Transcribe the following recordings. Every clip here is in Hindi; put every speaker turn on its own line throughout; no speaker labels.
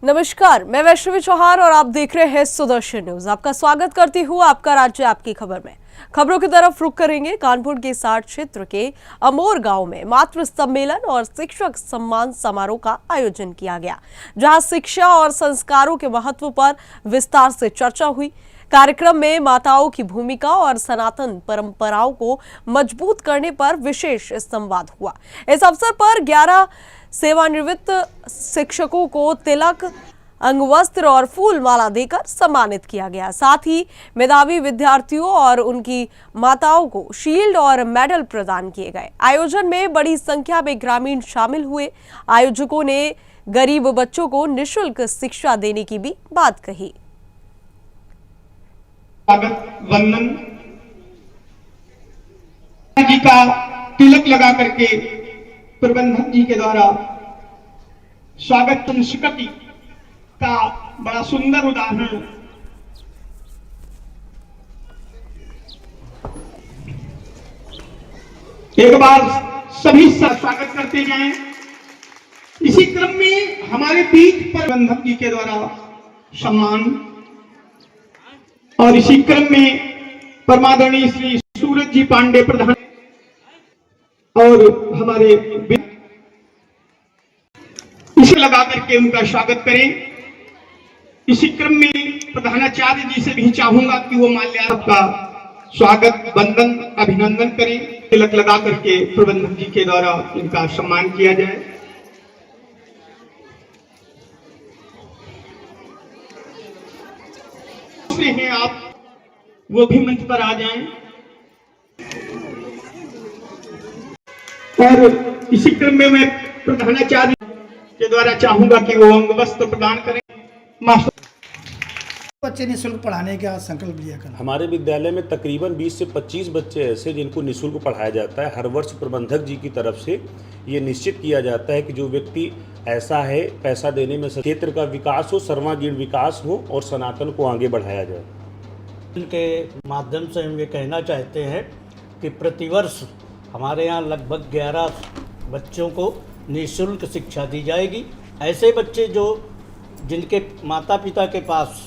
नमस्कार, मैं वैष्णवी चौहान और आप देख रहे हैं सुदर्शन न्यूज। आपका स्वागत करती हूँ आपका राज्य आपकी खबर में। खबरों की तरफ रुख करेंगे। कानपुर के साठ क्षेत्र के अमोर गांव में मातृ सम्मेलन और शिक्षक सम्मान समारोह का आयोजन किया गया, जहां शिक्षा और संस्कारों के महत्व पर विस्तार से चर्चा हुई। कार्यक्रम में माताओं की भूमिका और सनातन परंपराओं को मजबूत करने पर विशेष संवाद हुआ। इस अवसर पर 11 सेवानिवृत्त शिक्षकों को तिलक, अंगवस्त्र और फूल माला देकर सम्मानित किया गया। साथ ही मेधावी विद्यार्थियों और उनकी माताओं को शील्ड और मेडल प्रदान किए गए। आयोजन में बड़ी संख्या में ग्रामीण शामिल हुए। आयोजकों ने गरीब बच्चों को निःशुल्क शिक्षा देने की भी बात कही।
स्वागत वंदन जी का तिलक लगा करके प्रबंधक जी के द्वारा स्वागत संस्कृति का बड़ा सुंदर उदाहरण एक बार सभी स्वागत करते जाएं। इसी क्रम में हमारे बीच प्रबंधक जी के द्वारा सम्मान और इसी क्रम में परमादरणीय श्री सूरज जी पांडे प्रधान और हमारे इसे लगा करके उनका स्वागत करें। इसी क्रम में प्रधानाचार्य जी से भी चाहूंगा कि वो माल्यार्पण का स्वागत वंदन अभिनंदन करें। तिलक लगा करके प्रबंधक जी के द्वारा इनका सम्मान किया जाए। हैं आप वो भी मंच पर आ जाएं और इसी क्रम में मैं प्रधानाचार्य के द्वारा चाहूंगा कि वो अंगवस्त्र प्रदान करें।
बच्चे निःशुल्क पढ़ाने का संकल्प लिया कर
हमारे विद्यालय में तकरीबन 20 से 25 बच्चे ऐसे जिनको निःशुल्क पढ़ाया जाता है। हर वर्ष प्रबंधक जी की तरफ से ये निश्चित किया जाता है कि जो व्यक्ति ऐसा है पैसा देने में क्षेत्र का विकास हो, सर्वांगीण विकास हो और सनातन को आगे बढ़ाया जाए।
इनके माध्यम से हम ये कहना चाहते हैं कि प्रतिवर्ष हमारे यहाँ लगभग 11 बच्चों को निःशुल्क शिक्षा दी जाएगी। ऐसे बच्चे जिनके माता पिता के पास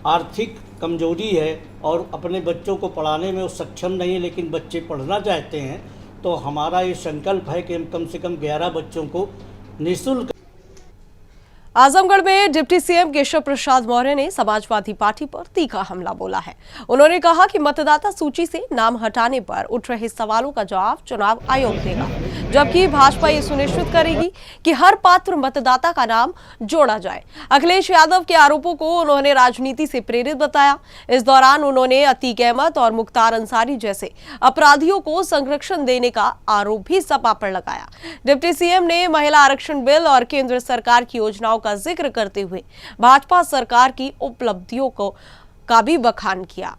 आर्थिक कमजोरी है और अपने बच्चों को पढ़ाने में वो सक्षम नहीं है, लेकिन बच्चे पढ़ना चाहते हैं, तो हमारा ये संकल्प है कि हम कम से कम 11 बच्चों को निःशुल्क।
आजमगढ़ में डिप्टी सीएम केशव प्रसाद मौर्य ने समाजवादी पार्टी पर तीखा हमला बोला है। उन्होंने कहा कि मतदाता सूची से नाम हटाने पर उठ रहे सवालों का जवाब चुनाव आयोग देगा, जबकि भाजपा ये सुनिश्चित करेगी कि हर पात्र मतदाता का नाम जोड़ा जाए। अखिलेश यादव के आरोपों को उन्होंने राजनीति से प्रेरित बताया। इस दौरान उन्होंने अतीक अहमद और मुख्तार अंसारी जैसे अपराधियों को संरक्षण देने का आरोप भी सपा पर लगाया। डिप्टी सीएम ने महिला आरक्षण बिल और केंद्र सरकार की योजनाओं का जिक्र करते हुए भाजपा सरकार की उपलब्धियों का भी बखान किया।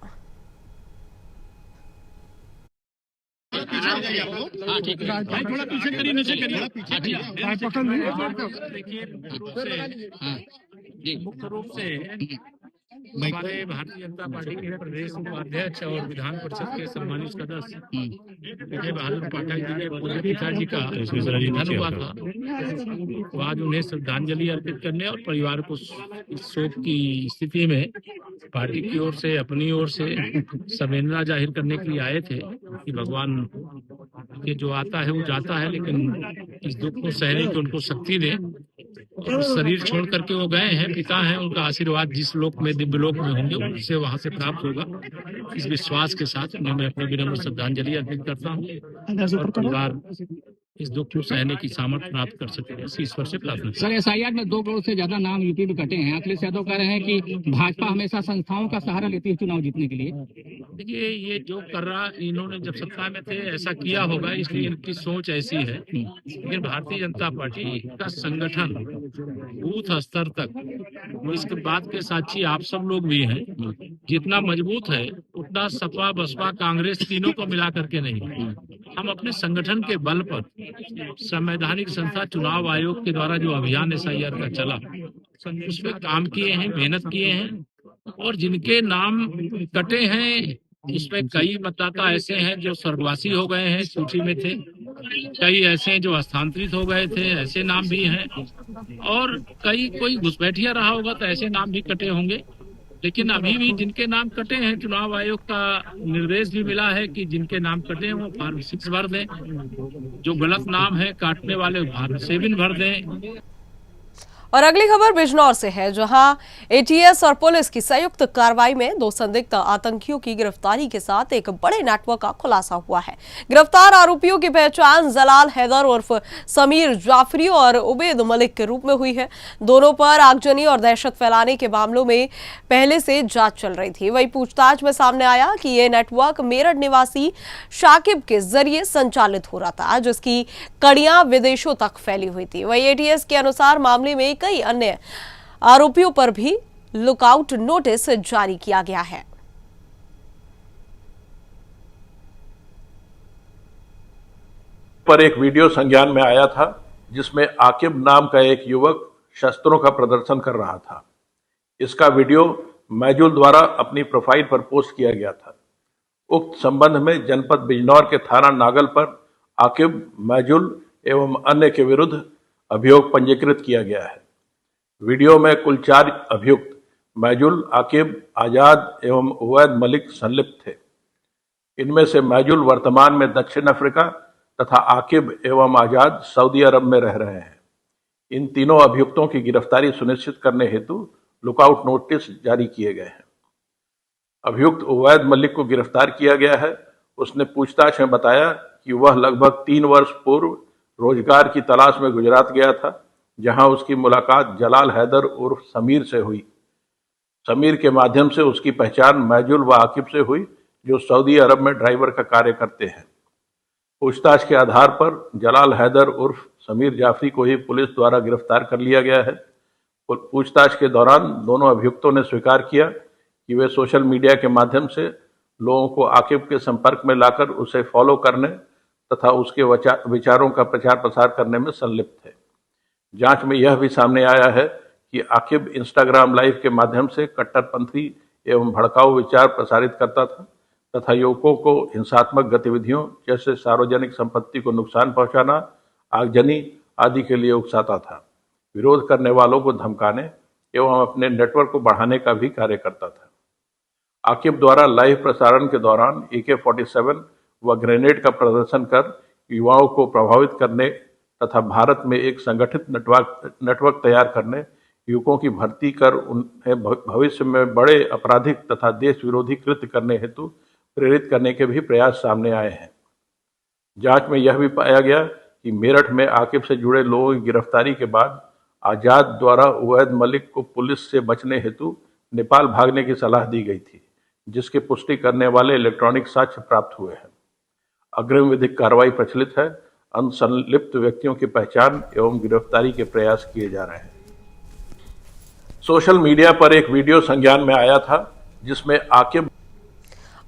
थोड़ा पीछे करिए, नीचे करिए। मुख्य रूप से हमारे भारतीय जनता पार्टी के प्रदेश उपाध्यक्ष और विधान परिषद के सम्मानित सदस्य विजय बहादुर पाठक जी के पूज्य पिताजी का निधन हुआ था। तो आज उन्हें श्रद्धांजलि अर्पित करने और परिवार को इस शोक की स्थिति में पार्टी की ओर से, अपनी ओर से संवेदना जाहिर करने के लिए आए थे कि भगवान के जो आता है वो जाता है, लेकिन इस दुख को सहने की उनको शक्ति दे। और शरीर छोड़ करके वो गए हैं, पिता हैं, उनका आशीर्वाद जिस लोक में, दिव्य लोक में होंगे, उनसे वहां से प्राप्त होगा। इस विश्वास के साथ मैं अपनी विनम्र श्रद्धांजलि अर्पित करता हूँ और परिवार इस दुख को सहने की सामर्थ्य प्राप्त कर सके, ईश्वर से प्रार्थना।
सर, एसआईआर में 2 करोड़ से ज्यादा नाम यूपी में कटे हैं। अखिलेश यादव कह रहे हैं कि भाजपा हमेशा संस्थाओं का सहारा लेती है चुनाव जीतने के लिए।
देखिए, ये जो कर रहा, इन्होंने जब सत्ता में थे ऐसा किया होगा, इसलिए इनकी सोच ऐसी है। लेकिन भारतीय जनता पार्टी का संगठन बूथ स्तर तक, इसके बात के साक्षी आप सब लोग भी हैं, जितना मजबूत है उतना सपा, बसपा, कांग्रेस तीनों को मिला करके नहीं। हम अपने संगठन के बल पर संवैधानिक संस्था चुनाव आयोग के द्वारा जो अभियान एसआईआर का चला, उसमें काम किए हैं, मेहनत किए हैं और जिनके नाम कटे हैं इसमें कई मतदाता ऐसे हैं जो स्वर्गवासी हो गए हैं, सूची में थे, कई ऐसे जो हस्तांतरित हो गए थे, ऐसे नाम भी हैं, और कई कोई घुसपैठिया रहा होगा तो ऐसे नाम भी कटे होंगे। लेकिन अभी भी जिनके नाम कटे हैं, चुनाव आयोग का निर्देश भी मिला है कि जिनके नाम कटे हैं वो फॉर्म 6 भर दें, जो गलत नाम है काटने वाले फॉर्म 7 भर दें।
और अगली खबर बिजनौर से है, जहां एटीएस और पुलिस की संयुक्त कार्रवाई में 2 संदिग्ध आतंकियों की गिरफ्तारी के साथ एक बड़े नेटवर्क का खुलासा हुआ है। गिरफ्तार आरोपियों की पहचान जलाल हैदर उर्फ समीर जाफरी और उबैद मलिक के रूप में हुई है। दोनों पर आगजनी और दहशत फैलाने के मामलों में पहले से जांच चल रही थी। वहीं पूछताछ में सामने आया कि ये नेटवर्क मेरठ निवासी शाकिब के जरिए संचालित हो रहा था, जिसकी कड़ियां विदेशों तक फैली हुई थी। वहीं एटीएस के अनुसार मामले में कई अन्य आरोपियों पर भी लुकआउट नोटिस जारी किया गया है।
पर एक वीडियो संज्ञान में आया था जिसमें आकिब नाम का एक युवक शस्त्रों का प्रदर्शन कर रहा था। इसका वीडियो मैजुल द्वारा अपनी प्रोफाइल पर पोस्ट किया गया था। उक्त संबंध में जनपद बिजनौर के थाना नागल पर आकिब, मैजुल एवं अन्य के विरुद्ध अभियोग पंजीकृत किया गया है। वीडियो में कुल 4 अभियुक्त मैजुल, आकिब, आजाद एवं उवैद मलिक संलिप्त थे। इनमें से मैजुल वर्तमान में दक्षिण अफ्रीका तथा आकिब एवं आजाद सऊदी अरब में रह रहे हैं। इन तीनों अभियुक्तों की गिरफ्तारी सुनिश्चित करने हेतु लुकआउट नोटिस जारी किए गए हैं। अभियुक्त उवैद मलिक को गिरफ्तार किया गया है। उसने पूछताछ में बताया कि वह लगभग 3 वर्ष पूर्व रोजगार की तलाश में गुजरात गया था, जहां उसकी मुलाकात जलाल हैदर उर्फ समीर से हुई। समीर के माध्यम से उसकी पहचान मैजुल व आकिब से हुई, जो सऊदी अरब में ड्राइवर का कार्य करते हैं। पूछताछ के आधार पर जलाल हैदर उर्फ समीर जाफरी को ही पुलिस द्वारा गिरफ्तार कर लिया गया है। पूछताछ के दौरान दोनों अभियुक्तों ने स्वीकार किया कि वे सोशल मीडिया के माध्यम से लोगों को आकिब के संपर्क में लाकर उसे फॉलो करने तथा उसके विचारों का प्रचार प्रसार करने में संलिप्त थे। जांच में यह भी सामने आया है कि आकिब इंस्टाग्राम लाइव के माध्यम से कट्टरपंथी एवं भड़काऊ विचार प्रसारित करता था तथा युवकों को हिंसात्मक गतिविधियों जैसे सार्वजनिक संपत्ति को नुकसान पहुंचाना, आगजनी आदि के लिए उकसाता था। विरोध करने वालों को धमकाने एवं अपने नेटवर्क को बढ़ाने का भी कार्य करता था। आकिब द्वारा लाइव प्रसारण के दौरान AK-47 व ग्रेनेड का प्रदर्शन कर युवाओं को प्रभावित करने तथा भारत में एक संगठित नेटवर्क तैयार करने, युवकों की भर्ती कर उन्हें भविष्य में बड़े आपराधिक तथा देश विरोधी कृत्य करने हेतु प्रेरित करने के भी प्रयास सामने आए हैं। जांच में यह भी पाया गया कि मेरठ में आकिब से जुड़े लोगों की गिरफ्तारी के बाद आजाद द्वारा उवैद मलिक को पुलिस से बचने हेतु नेपाल भागने की सलाह दी गई थी, जिसकी पुष्टि करने वाले इलेक्ट्रॉनिक साक्ष्य प्राप्त हुए हैं। अग्रिम विधिक कार्रवाई प्रचलित है। अन्य संलिप्त व्यक्तियों की पहचान एवं गिरफ्तारी के प्रयास किए जा रहे हैं। सोशल मीडिया पर एक वीडियो संज्ञान में आया था जिसमें आकिब।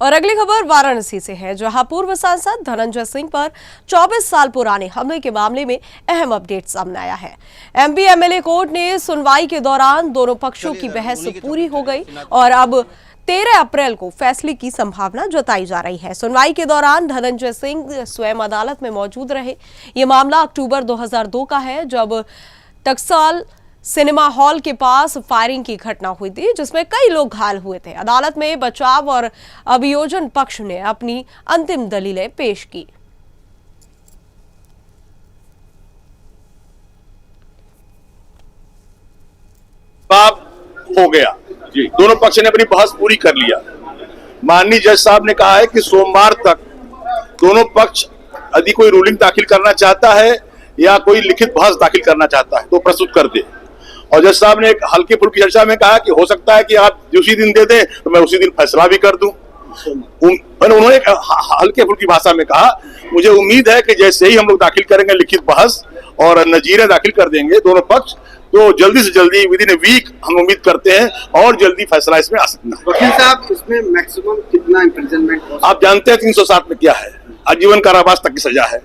और अगली खबर वाराणसी से है, जहां पूर्व सांसद धनंजय सिंह पर 24 साल पुराने हमले के मामले में अहम अपडेट सामने आया है। MP MLA कोर्ट ने सुनवाई के दौरान दोनों पक्षों की बहस पूरी हो गई और अब 13 अप्रैल को फैसले की संभावना जताई जा रही है। सुनवाई के दौरान धनंजय सिंह स्वयं अदालत में मौजूद रहे। ये मामला अक्टूबर 2002 का है, जब टकसाल सिनेमा हॉल के पास फायरिंग की घटना हुई थी, जिसमें कई लोग घायल हुए थे। अदालत में बचाव और अभियोजन पक्ष ने अपनी अंतिम दलीलें पेश की।
हो गया जी, दोनों पक्ष ने अपनी बहस पूरी कर लिया। माननीय जज साहब ने कहा है कि सोमवार तक दोनों पक्ष यदि कोई रूलिंग दाखिल करना चाहता है या कोई लिखित बहस दाखिल करना चाहता है तो प्रस्तुत कर दे। और जज साहब ने एक हल्की फुल्की चर्चा में कहा कि हो सकता है कि आप उसी दिन दे दें तो मैं उसी दिन फैसला भी कर दूं। उन्होंने हल्के फुल्की भाषा में कहा, मुझे उम्मीद है कि जैसे ही हम लोग दाखिल करेंगे लिखित बहस और नजीरें दाखिल कर देंगे दोनों पक्ष, तो जल्दी से जल्दी विद इन ए वीक हम उम्मीद करते हैं और जल्दी फैसला इसमें आ सकता है।
वकील साहब, इसमें मैक्सिमम कितना इम्प्रिजनमेंट?
आप जानते हैं 307 में क्या है, आजीवन कारावास तक की सजा है।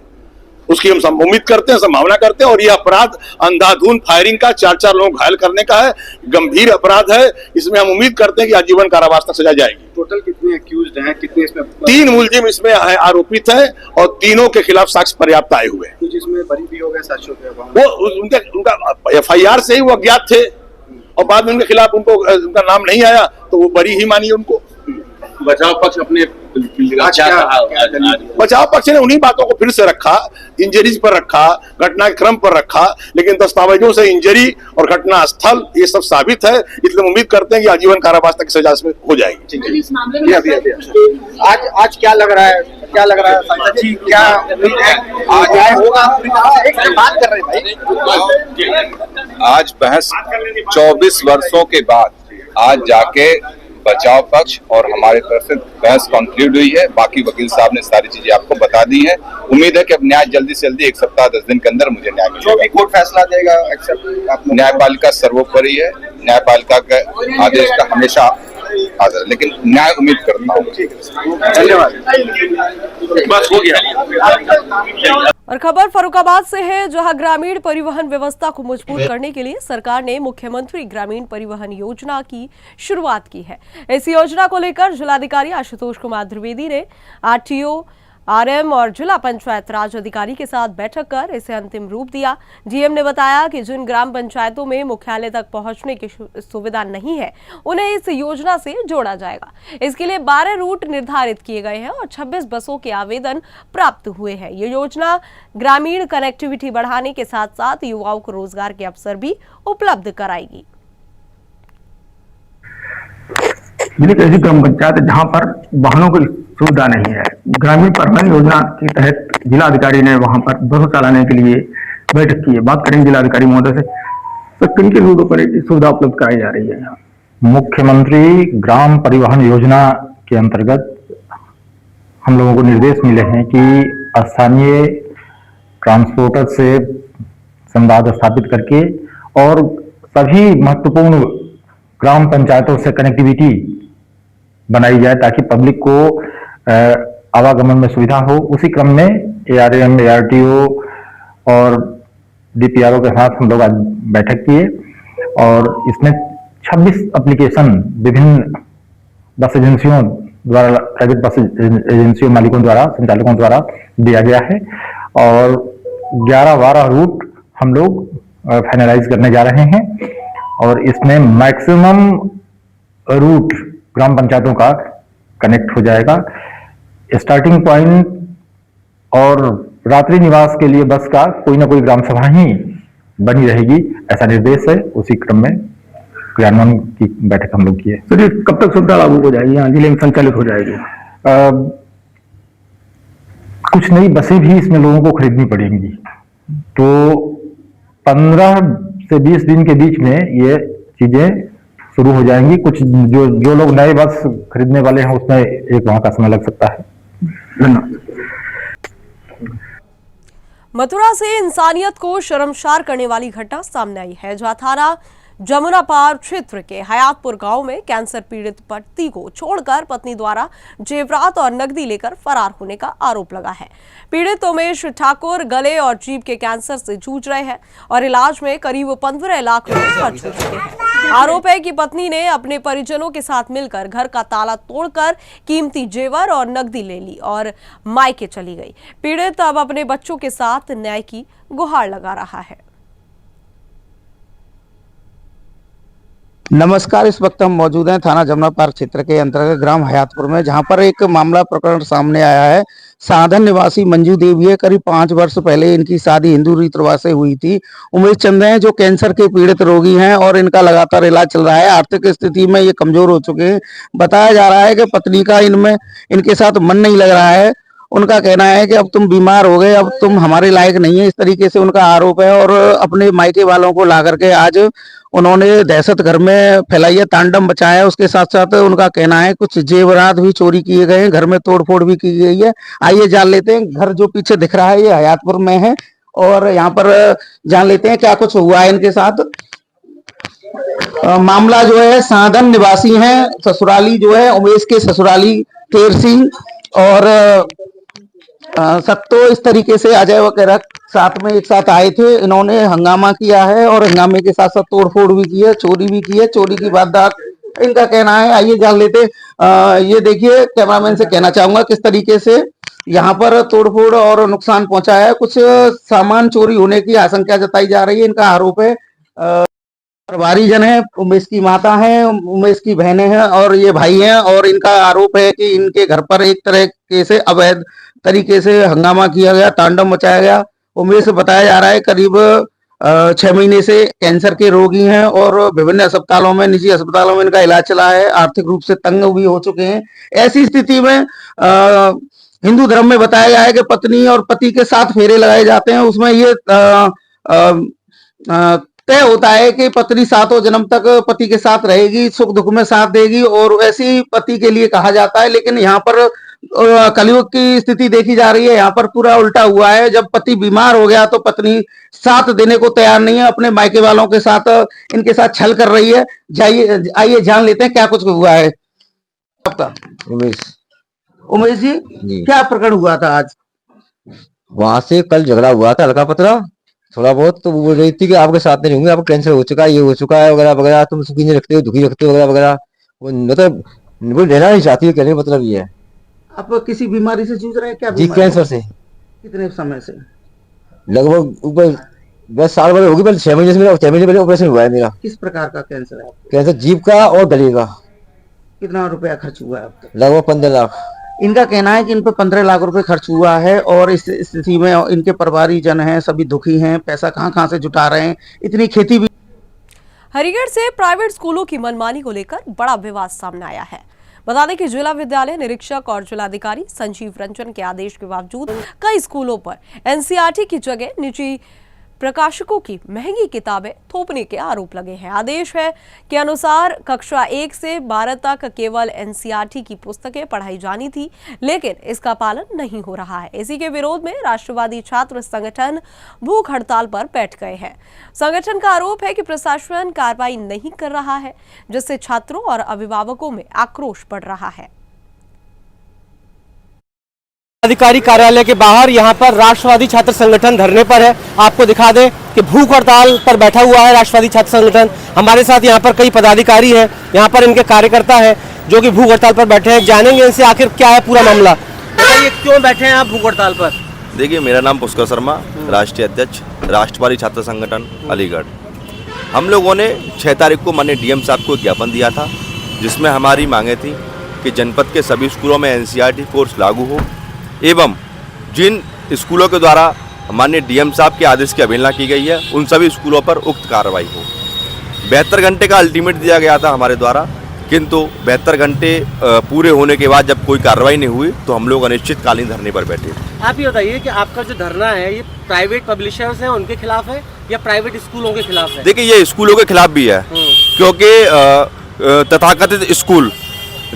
उसकी हम उम्मीद करते हैं, संभावना करते हैं। और यह अपराध अंधाधुंध फायरिंग का 4 लोगों को घायल करने का है, गंभीर अपराध है। इसमें हम उम्मीद करते हैं कि आजीवन कारावास तक सजा जाएगी।
टोटल कितने अक्यूज्ड हैं, कितने इसमें
3 मुलजिम इसमें आरोपित हैं और तीनों के खिलाफ साक्ष्य पर्याप्त आए हुए हैं।
कुछ इसमें बरी भी हो गए, साक्ष्य हो
वो उनका FIR से ही वो अज्ञात थे और बाद में उनके खिलाफ उनका नाम नहीं आया तो वो बरी ही मानी उनको।
बचाव पक्ष अपने
बचाव पक्ष ने उन्हीं बातों को फिर से रखा, इंजरीज पर रखा, घटना के क्रम पर रखा, लेकिन दस्तावेजों से इंजरी और घटना स्थल ये सब साबित है। इसलिए उम्मीद करते हैं कि आजीवन कारावास तक की सजा इसमें हो जाएगी।
आज क्या लग रहा है, संसद जी क्या आज होगा? बात कर रहे भाई,
आज बहस 24 वर्षों के बाद आज जाके बचाव पक्ष और हमारे तरफ से बहस कंक्लूड हुई है। बाकी वकील साहब ने सारी चीजें आपको बता दी हैं। उम्मीद है कि अब न्याय जल्दी से जल्दी 1 सप्ताह 10 दिन के अंदर मुझे न्याय मिलेगा।
जो भी कोर्ट फैसला देगा एक्सेप्ट।
न्यायपालिका सर्वोपरि है, न्यायपालिका के आदेश का हमेशा आदर, लेकिन न्याय उम्मीद करता हूँ।
धन्यवाद।
बस हो गया।
और खबर फर्रुखाबाद से है, जहां ग्रामीण परिवहन व्यवस्था को मजबूत करने के लिए सरकार ने मुख्यमंत्री ग्रामीण परिवहन योजना की शुरुआत की है। इस योजना को लेकर जिलाधिकारी आशुतोष कुमार द्विवेदी ने RTO, RM और जिला पंचायत राज अधिकारी के साथ बैठक कर इसे अंतिम रूप दिया। GM ने बताया कि जिन ग्राम पंचायतों में मुख्यालय तक पहुंचने की सुविधा नहीं है, उन्हें इस योजना से जोड़ा जाएगा। इसके लिए 12 रूट निर्धारित किए गए हैं और 26 बसों के आवेदन प्राप्त हुए हैं। ये योजना ग्रामीण कनेक्टिविटी बढ़ाने के साथ साथ युवाओं को रोजगार के अवसर भी उपलब्ध कराएगी।
ऐसी ग्राम पंचायत जहाँ पर वाहनों की सुविधा नहीं है, ग्रामीण परिवहन योजना के तहत जिलाधिकारी ने वहां पर बसों चलाने के लिए बैठक की है। बात करेंगे जिलाधिकारी महोदय से, तो किन किन रूटों पर सुविधा उपलब्ध कराई जा रही है?
मुख्यमंत्री ग्राम परिवहन योजना के अंतर्गत हम लोगों को निर्देश मिले हैं कि स्थानीय ट्रांसपोर्टर से संवाद स्थापित करके और सभी महत्वपूर्ण ग्राम पंचायतों से कनेक्टिविटी बनाई जाए ताकि पब्लिक को आवागमन में सुविधा हो। उसी क्रम में ARM, ARTO और DPRO के साथ हम लोग आज बैठक किए और इसमें 26 एप्लीकेशन विभिन्न बस एजेंसियों द्वारा, प्राइवेट बस एजेंसियों मालिकों द्वारा, संचालकों द्वारा दिया गया है और 11-12 रूट हम लोग फाइनलाइज करने जा रहे हैं और इसमें मैक्सिमम रूट ग्राम पंचायतों का कनेक्ट हो जाएगा। स्टार्टिंग पॉइंट और रात्रि निवास के लिए बस का कोई ना कोई ग्राम सभा ही बनी रहेगी, ऐसा निर्देश है। उसी क्रम में क्रियान्वयन की बैठक हम लोग की है।
तो ये कब तक सुविधा लागू हो जाएगी, यहाँ जिले में संचालित हो जाएगी?
कुछ नई बसें भी इसमें लोगों को खरीदनी पड़ेंगी, तो 15 से 20 दिन के बीच में ये चीजें शुरू हो जाएंगी। कुछ जो लोग नए बस खरीदने वाले हैं उसमें एक वहां का समय लग सकता है।
मथुरा से इंसानियत को शर्मसार करने वाली घटना सामने आई है, जहां थाना जमुना पार क्षेत्र के हयातपुर गांव में कैंसर पीड़ित पति को छोड़कर पत्नी द्वारा जेवरात और नकदी लेकर फरार होने का आरोप लगा है। पीड़ित उमेश ठाकुर गले और जीभ के कैंसर से जूझ रहे हैं और इलाज में करीब 15 लाख रुपए खर्च हो चुके हैं। आरोप है कि पत्नी ने अपने परिजनों के साथ मिलकर घर का ताला तोड़कर कीमती जेवर और नकदी ले ली और मायके चली गई। पीड़ित अब अपने बच्चों के साथ न्याय की गुहार लगा रहा है।
नमस्कार, इस वक्त हम मौजूद हैं थाना जमुना पार्क क्षेत्र के अंतर्गत ग्राम हयातपुर में, जहां पर एक मामला प्रकरण सामने आया है। साधन निवासी मंजू देवी है, करीब 5 वर्ष पहले इनकी शादी हिंदू रीत रिवाज से हुई थी। उमेश चंद हैं जो कैंसर के पीड़ित रोगी हैं और इनका लगातार इलाज चल रहा है। आर्थिक स्थिति में ये कमजोर हो चुके हैं। बताया जा रहा है कि पत्नी का इनके साथ मन नहीं लग रहा है। उनका कहना है कि अब तुम बीमार हो गए, अब तुम हमारे लायक नहीं है, इस तरीके से उनका आरोप है। और अपने मायके वालों को ला करके आज उन्होंने दहशत घर में फैलाई है, तांडव मचाया है। उसके साथ साथ उनका कहना है कुछ जेवरात भी चोरी किए गए हैं, घर में तोड़फोड़ भी की गई है। आइए जान लेते हैं। घर जो पीछे दिख रहा है ये हयातपुर में है और यहाँ पर जान लेते हैं क्या कुछ हुआ है इनके साथ। मामला जो है साधन निवासी हैं, ससुराली जो है उमेश के ससुराली तेर सिंह और सब तो इस तरीके से अजय वगैरह साथ में एक साथ आए थे, इन्होंने हंगामा किया है और हंगामे के साथ साथ तोड़फोड़ भी की है, चोरी भी की है। चोरी की वारदात इनका कहना है, आइए जान लेते। ये देखिए, कैमरामैन से कहना चाहूंगा किस तरीके से यहाँ पर तोड़फोड़ और नुकसान पहुंचा है। कुछ सामान चोरी होने की आशंका जताई जा रही है। इनका आरोप है परिवारी जन है, उमेश की माता है, उमेश की बहनें हैं और ये भाई हैं, और इनका आरोप है कि इनके घर पर एक तरह से अवैध तरीके से हंगामा किया गया, तांडव मचाया गया। उमेश बताया जा रहा है करीब 6 महीने से कैंसर के रोगी हैं और विभिन्न अस्पतालों में, निजी अस्पतालों में इनका इलाज चला है। आर्थिक रूप से तंग भी हो चुके हैं। ऐसी स्थिति में हिंदू धर्म में बताया गया है कि पत्नी और पति के साथ फेरे लगाए जाते हैं। उसमें ये तय होता है कि पत्नी सातों जन्म तक पति के साथ रहेगी, सुख दुख में साथ देगी, और वैसी पति के लिए कहा जाता है। लेकिन यहाँ पर कलयुग की स्थिति देखी जा रही है। यहाँ पर पूरा उल्टा हुआ है। जब पति बीमार हो गया तो पत्नी साथ देने को तैयार नहीं है, अपने मायके वालों के साथ इनके साथ छल कर रही है। जाइए, आइए जान लेते हैं क्या कुछ हुआ है। आपका उमेश जी, क्या प्रकरण हुआ था आज?
वहां से कल झगड़ा हुआ था हल्का पतला थोड़ा बहुत, तो वो बोल रही थी कि आपके साथ नहीं होंगे, आपको कैंसर हो चुका है, ये हो चुका है वगैरह वगैरह, तुम सुखी नहीं रखते हो, दुखी रखते हो वगैरह वगैरह। वो मतलब वो रहना नहीं चाहती है, कहने का मतलब ये है।
आप किसी बीमारी से जूझ रहे हैं क्या?
जी, कैंसर से।
कितने समय से?
लगभग ऊपर 10 साल वाले होगी, पहले 6 महीने से, मेरा 6 महीने पहले ऑपरेशन हुआ है मेरा।
किस प्रकार का कैंसर है?
कैंसर जीभ का और गले का।
कितना रुपया खर्च हुआ है अब तक?
लगभग 15 लाख।
इनका कहना है कि इन पर 15 लाख रुपए खर्च हुआ है और इस स्थिति में इनके परिवारी जन हैं, सभी दुखी हैं। पैसा कहां से जुटा रहे हैं? इतनी खेती भी।
हरिगढ़ से प्राइवेट स्कूलों की मनमानी को लेकर बड़ा विवाद सामने आया है। बता दें कि जिला विद्यालय निरीक्षक और जिलाधिकारी संजीव रंजन के आदेश के बावजूद कई स्कूलों पर एनसीईआरटी की जगह निजी प्रकाशकों की महंगी किताबें थोपने के आरोप लगे हैं। आदेश है के अनुसार कक्षा 1 से 12 तक केवल एनसीईआरटी की पुस्तकें पढ़ाई जानी थी, लेकिन इसका पालन नहीं हो रहा है। इसी के विरोध में राष्ट्रवादी छात्र संगठन भूख हड़ताल पर बैठ गए हैं। संगठन का आरोप है कि प्रशासन कार्रवाई नहीं कर रहा है, जिससे छात्रों और अभिभावकों में आक्रोश बढ़ रहा है।
अधिकारी कार्यालय के बाहर यहाँ पर राष्ट्रवादी छात्र संगठन धरने पर है। आपको दिखा दें कि भूख हड़ताल पर बैठा हुआ है राष्ट्रवादी छात्र संगठन। हमारे साथ यहाँ पर कई पदाधिकारी हैं, यहाँ पर इनके कार्यकर्ता हैं जो कि भूख हड़ताल पर बैठे हैं। जानेंगे इनसे आखिर क्या है पूरा मामला। बताइए, क्यों बैठे हैं आप भूख हड़ताल पर?
देखिए, मेरा नाम पुष्कर शर्मा, राष्ट्रीय अध्यक्ष राष्ट्रवादी छात्र संगठन अलीगढ़। हम लोगों ने 6 तारीख को माननीय डीएम साहब को ज्ञापन दिया था, जिसमें हमारी मांगे थी कि जनपद के सभी स्कूलों में एनसीईआरटी कोर्स लागू हो एवं जिन स्कूलों के द्वारा माननीय डीएम साहब के आदेश की अवहेलना की गई है उन सभी स्कूलों पर उक्त कार्रवाई हो। 72 घंटे का अल्टीमेट दिया गया था हमारे द्वारा, किंतु 72 घंटे पूरे होने के बाद जब कोई कार्रवाई नहीं हुई तो हम लोग अनिश्चितकालीन धरने पर बैठे।
आप ये बताइए कि आपका जो धरना है ये प्राइवेट पब्लिशर्स हैं उनके खिलाफ है या प्राइवेट स्कूलों के खिलाफ है?
देखिए, ये स्कूलों के खिलाफ भी है, क्योंकि तथाकथित स्कूल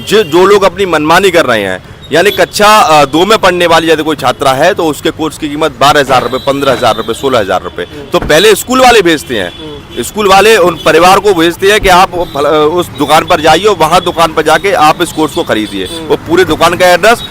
जो लोग अपनी मनमानी कर रहे हैं, यानी कक्षा 2 में पढ़ने वाली यदि कोई छात्रा है तो उसके कोर्स की कीमत 12,000 रुपये, 15,000 रुपये, 16,000 रुपये तो पहले स्कूल वाले भेजते हैं। स्कूल वाले उन परिवार को भेजते हैं कि आप उस दुकान पर जाइए और वहाँ दुकान पर जाके आप इस कोर्स को खरीदिए। वो पूरे दुकान का एड्रेस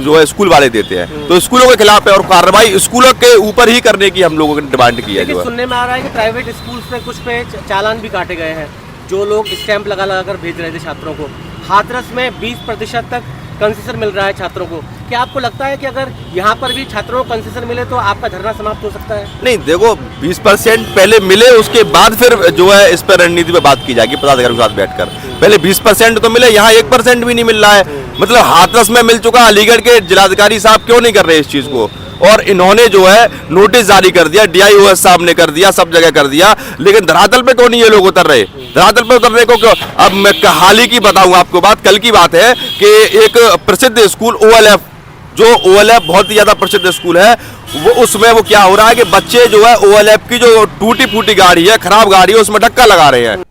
जो है स्कूल वाले देते हैं। तो स्कूलों के खिलाफ है और कार्रवाई स्कूलों के ऊपर ही करने की हम लोगों ने डिमांड की है।
सुनने में आ रहा है कि प्राइवेट स्कूल पे कुछ पे चालान भी काटे गए हैं, जो लोग स्टैंप लगा कर भेज रहे थे छात्रों को। हाथरस में 20% तक कंसेशन मिल रहा है छात्रों को। क्या आपको लगता है कि अगर यहाँ पर भी छात्रों को कंसेशन मिले तो आपका धरना समाप्त हो सकता है?
नहीं, देखो 20% पहले मिले, उसके बाद फिर जो है इस पर रणनीति पे बात की जाएगी पदाधिकारियों के साथ बैठकर। पहले 20% तो मिले, यहाँ 1% भी नहीं मिल रहा है। मतलब हाथरस में मिल चुका, अलीगढ़ के जिलाधिकारी साहब क्यों नहीं कर रहे इस चीज को? और इन्होंने जो है नोटिस जारी कर दिया, DIOS साहब ने कर दिया, सब जगह कर दिया, लेकिन धरातल पे क्यों नहीं ये लोग उतर रहे? धरातल पे उतरने को क्यों? अब मैं हाल ही की बताऊं आपको बात, कल की बात है कि एक प्रसिद्ध स्कूल OLF, जो OLF बहुत ही ज्यादा प्रसिद्ध स्कूल है, वो उसमें वो क्या हो रहा है कि बच्चे जो है OLF की जो टूटी फूटी गाड़ी है, खराब गाड़ी है, उसमें धक्का लगा रहे हैं।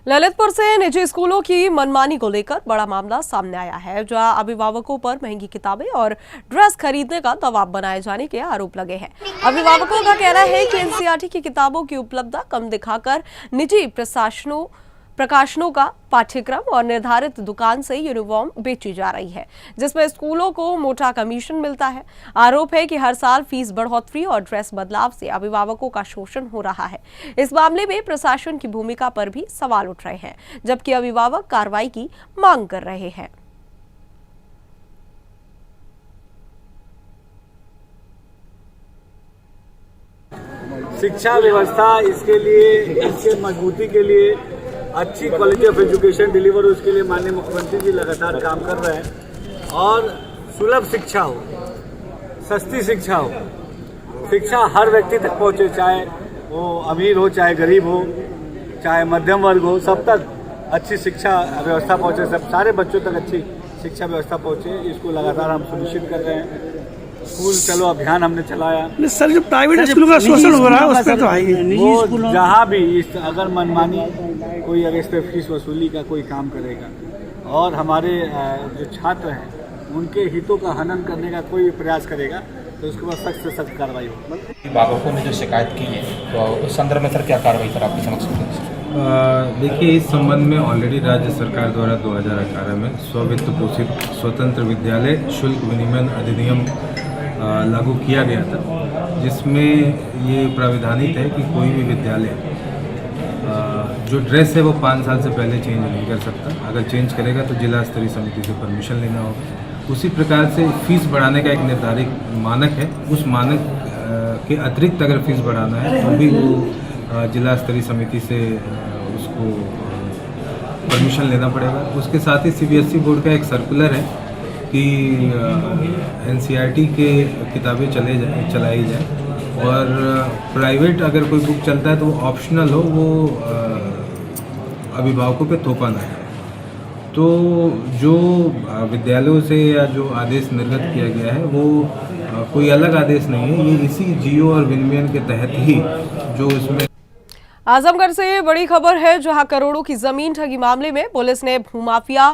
ललितपुर से निजी स्कूलों की मनमानी को लेकर बड़ा मामला सामने आया है, जहां अभिभावकों पर महंगी किताबें और ड्रेस खरीदने का दबाव बनाए जाने के आरोप लगे हैं। अभिभावकों का कहना है कि एनसीईआरटी की किताबों की उपलब्धता कम दिखाकर निजी प्रशासनों प्रकाशनों का पाठ्यक्रम और निर्धारित दुकान से यूनिफॉर्म बेची जा रही है, जिसमें स्कूलों को मोटा कमीशन मिलता है। आरोप है कि हर साल फीस बढ़ोतरी और ड्रेस बदलाव से अभिभावकों का शोषण हो रहा है। इस मामले में प्रशासन की भूमिका पर भी सवाल उठ रहे हैं, जबकि अभिभावक कार्रवाई की मांग कर रहे हैं।
शिक्षा व्यवस्था इसके लिए, इसके मजबूती के लिए, अच्छी क्वालिटी ऑफ एजुकेशन डिलीवर हो, उसके लिए माननीय मुख्यमंत्री जी लगातार काम कर रहे हैं। और सुलभ शिक्षा हो, सस्ती शिक्षा हो, शिक्षा हर व्यक्ति तक पहुंचे, चाहे वो अमीर हो, चाहे गरीब हो, चाहे मध्यम वर्ग हो, सब तक अच्छी शिक्षा व्यवस्था पहुंचे, सब सारे बच्चों तक अच्छी शिक्षा व्यवस्था पहुंचे, इसको लगातार हम सुनिश्चित कर रहे हैं। स्कूल चलो अभियान हमने चलाया।
सर, जो प्राइवेट स्कूलों का शोषण हो रहा है उस पर तो है
वो जहाँ भी इस अगर मनमानी कोई अगर इस पर फीस वसूली का कोई काम करेगा और हमारे जो छात्र हैं उनके हितों का हनन करने का कोई भी प्रयास करेगा तो उसके बाद सख्त से सख्त कार्रवाई होगी।
अभिभावकों ने जो शिकायत की है तो उस संदर्भ में सर क्या कार्रवाई सर आपके समक्ष?
देखिए, इस संबंध में ऑलरेडी राज्य सरकार द्वारा 2018 में स्व-वित्त पोषित स्वतंत्र विद्यालय शुल्क विनिमय अधिनियम लागू किया गया था, जिसमें ये प्राविधानित है कि कोई भी विद्यालय जो ड्रेस है वो 5 साल से पहले चेंज नहीं कर सकता। अगर चेंज करेगा तो जिला स्तरीय समिति से परमिशन लेना होगा। उसी प्रकार से फीस बढ़ाने का एक निर्धारित मानक है। उस मानक के अतिरिक्त अगर फीस बढ़ाना है तो भी वो जिला स्तरीय समिति से उसको परमिशन लेना पड़ेगा। उसके साथ ही CBSE बोर्ड का एक सर्कुलर है कि NCERT के किताबें चलाई जाए और प्राइवेट अगर कोई बुक चलता है तो वो ऑप्शनल हो, वो अभिभावकों पे थोपा ना है। तो जो विद्यालयों से या जो आदेश निर्गत किया गया है वो कोई अलग आदेश नहीं है, ये इसी जियो और विनिमय के तहत ही जो इसमें।
आजमगढ़ से बड़ी खबर है, जहां करोड़ों की जमीन ठगी मामले में पुलिस ने भूमाफिया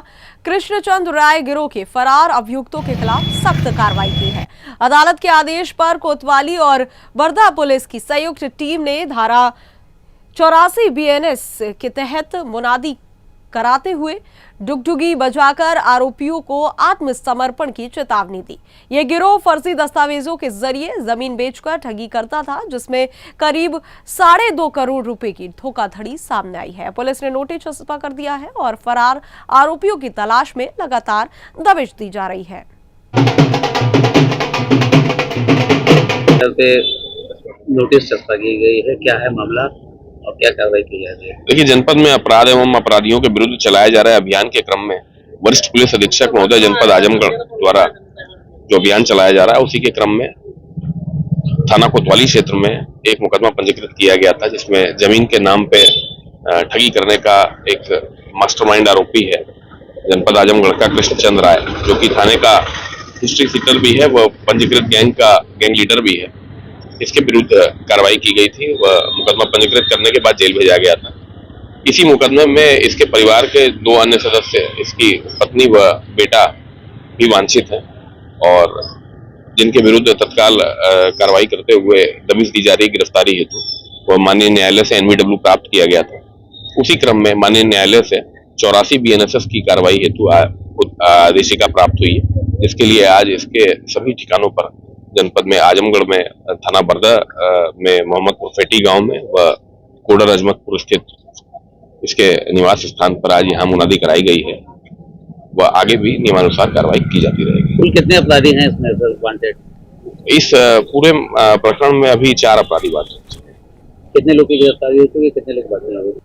कृष्णचंद राय गिरोह के फरार अभियुक्तों के खिलाफ सख्त कार्रवाई की है। अदालत के आदेश पर कोतवाली और वर्धा पुलिस की संयुक्त टीम ने धारा 84 BNS के तहत मुनादी कराते हुए डुगडुगी बजाकर आरोपियों को आत्मसमर्पण की चेतावनी दी। ये गिरोह फर्जी दस्तावेजों के जरिए जमीन बेचकर ठगी करता था, जिसमें करीब 2.5 करोड़ रुपए की धोखाधड़ी सामने आई है। पुलिस ने नोटिस छपा कर दिया है और फरार आरोपियों की तलाश में लगातार दबिश दी जा रही है।
नोटिस छपा की गई है, क्या है मामला और क्या कार्रवाई की जा रही है?
देखिए, जनपद में अपराध एवं अपराधियों के विरुद्ध चलाए जा रहे अभियान के क्रम में वरिष्ठ पुलिस अधीक्षक महोदय जनपद आजमगढ़ द्वारा जो अभियान चलाया जा रहा है, उसी के क्रम में थाना कोतवाली क्षेत्र में एक मुकदमा पंजीकृत किया गया था, जिसमें जमीन के नाम पे ठगी करने का एक मास्टरमाइंड आरोपी है जनपद आजमगढ़ का कृष्णचंद राय, जो कि थाने का हिस्ट्री सीटर भी है, वह पंजीकृत गैंग लीडर भी है। इसके विरुद्ध कार्रवाई की गई थी। वह मुकदमा पंजीकृत करने के बाद जेल भेजा गया था। इसी मुकदमे में इसके परिवार के 2 अन्य सदस्य, इसकी पत्नी व बेटा भी वांछित हैं और जिनके विरुद्ध तत्काल कार्रवाई करते हुए दबिश दी जा रही गिरफ्तारी हेतु वह माननीय न्यायालय से NVW प्राप्त किया गया था। उसी क्रम में माननीय न्यायालय से 84 BNSS की कार्रवाई हेतु आदेशिका प्राप्त हुई है, जिसके लिए आज इसके सभी ठिकानों पर जनपद में आजमगढ़ में थाना बर्दा में मोहम्मदपुर फेटी गांव में व कोडर अजमतपुर स्थित इसके निवास स्थान पर आज यहाँ मुनादी कराई गई है। वह आगे भी नियमानुसार कार्रवाई की जाती रहेगी।
कुल कितने अपराधी हैं इसमें सर वांटेड?
इस पूरे प्रकरण में अभी 4 अपराधी वांटेड।
कितने लोग की गिरफ्तारी हुई थी, कितने लोग बाकी हैं?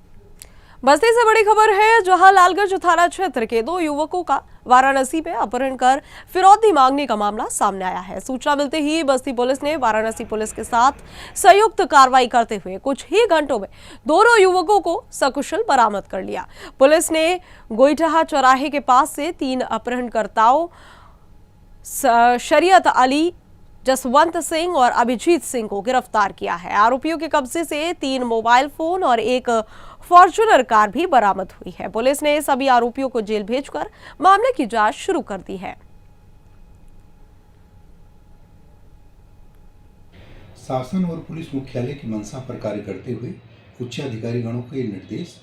बस्ती से बड़ी खबर है, जहां लालगंज थाना क्षेत्र के 2 युवकों का वाराणसी में अपहरण कर फिरौती मांगने का मामला सामने आया है। सूचना मिलते ही बस्ती पुलिस ने वाराणसी पुलिस के साथ संयुक्त कार्रवाई करते हुए कुछ ही घंटों में दोनों युवकों को सकुशल बरामद कर लिया। पुलिस ने गोईठा चौराहे के पास से 3 अपहरणकर्ताओं शरीयत अली, जसवंत सिंह और अभिजीत सिंह को गिरफ्तार किया है। आरोपियों के कब्जे से 3 मोबाइल फोन और एक फॉर्च्यूनर कार भी बरामद हुई है। पुलिस ने सभी आरोपियों को जेल भेजकर मामले की जांच शुरू कर दी है।
शासन और पुलिस मुख्यालय की मंशा पर कार्य करते हुए उच्च अधिकारी गणों के निर्देश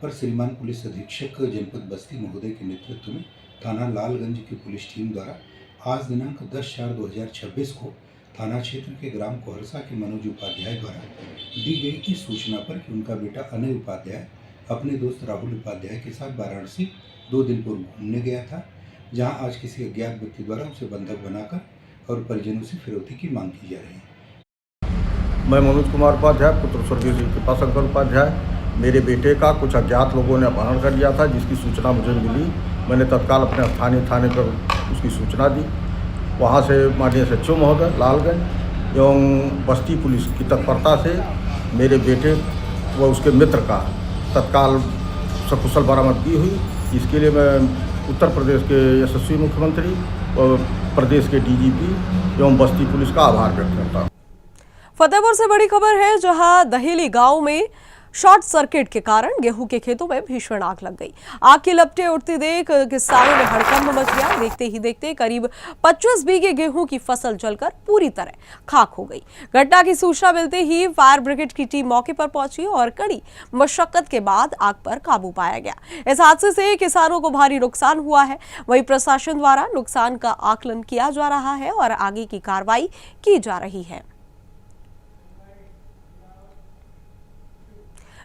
पर श्रीमान पुलिस अधीक्षक जनपद बस्ती महोदय के नेतृत्व में थाना लालगंज की पुलिस टीम द्वारा आज दिनांक 10/4/2026 को थाना क्षेत्र के ग्राम कोहरसा के मनोज उपाध्याय द्वारा दी गई की सूचना पर कि उनका बेटा अनय उपाध्याय अपने दोस्त राहुल उपाध्याय के साथ वाराणसी 2 दिन पूर्व घूमने गया था, जहां आज किसी अज्ञात व्यक्ति द्वारा उसे बंधक बनाकर और परिजनों से फिरौती की मांग की जा रही है।
मैं मनोज कुमार उपाध्याय, पुत्र स्वर्गीय श्री कृपाशंकर उपाध्याय, मेरे बेटे का कुछ अज्ञात लोगों ने अपहरण कर लिया था, जिसकी सूचना मुझे मिली। मैंने तत्काल अपने स्थानीय थाने पर उसकी सूचना दी। वहाँ से माननीय सचिव महोदय लालगंज एवं बस्ती पुलिस की तत्परता से मेरे बेटे व उसके मित्र का तत्काल सकुशल बरामदगी हुई। इसके लिए मैं उत्तर प्रदेश के यशस्वी मुख्यमंत्री और प्रदेश के डीजीपी एवं बस्ती पुलिस का आभार व्यक्त करता हूँ।
फतेहपुर से बड़ी खबर है, जहां दहेली गांव में शॉर्ट सर्किट के कारण गेहूं के खेतों में भीषण आग लग गई। आग की लपटें उड़ती देख किसानों में हड़कंप मच गया। देखते ही देखते करीब 25 बीघे गेहूं की फसल जलकर पूरी तरह खाक हो गई। घटना की सूचना मिलते ही फायर ब्रिगेड की टीम मौके पर पहुंची और कड़ी मशक्कत के बाद आग पर काबू पाया गया। इस हादसे से किसानों को भारी नुकसान हुआ है। वहीं प्रशासन द्वारा नुकसान का आकलन किया जा रहा है और आगे की कार्रवाई की जा रही है।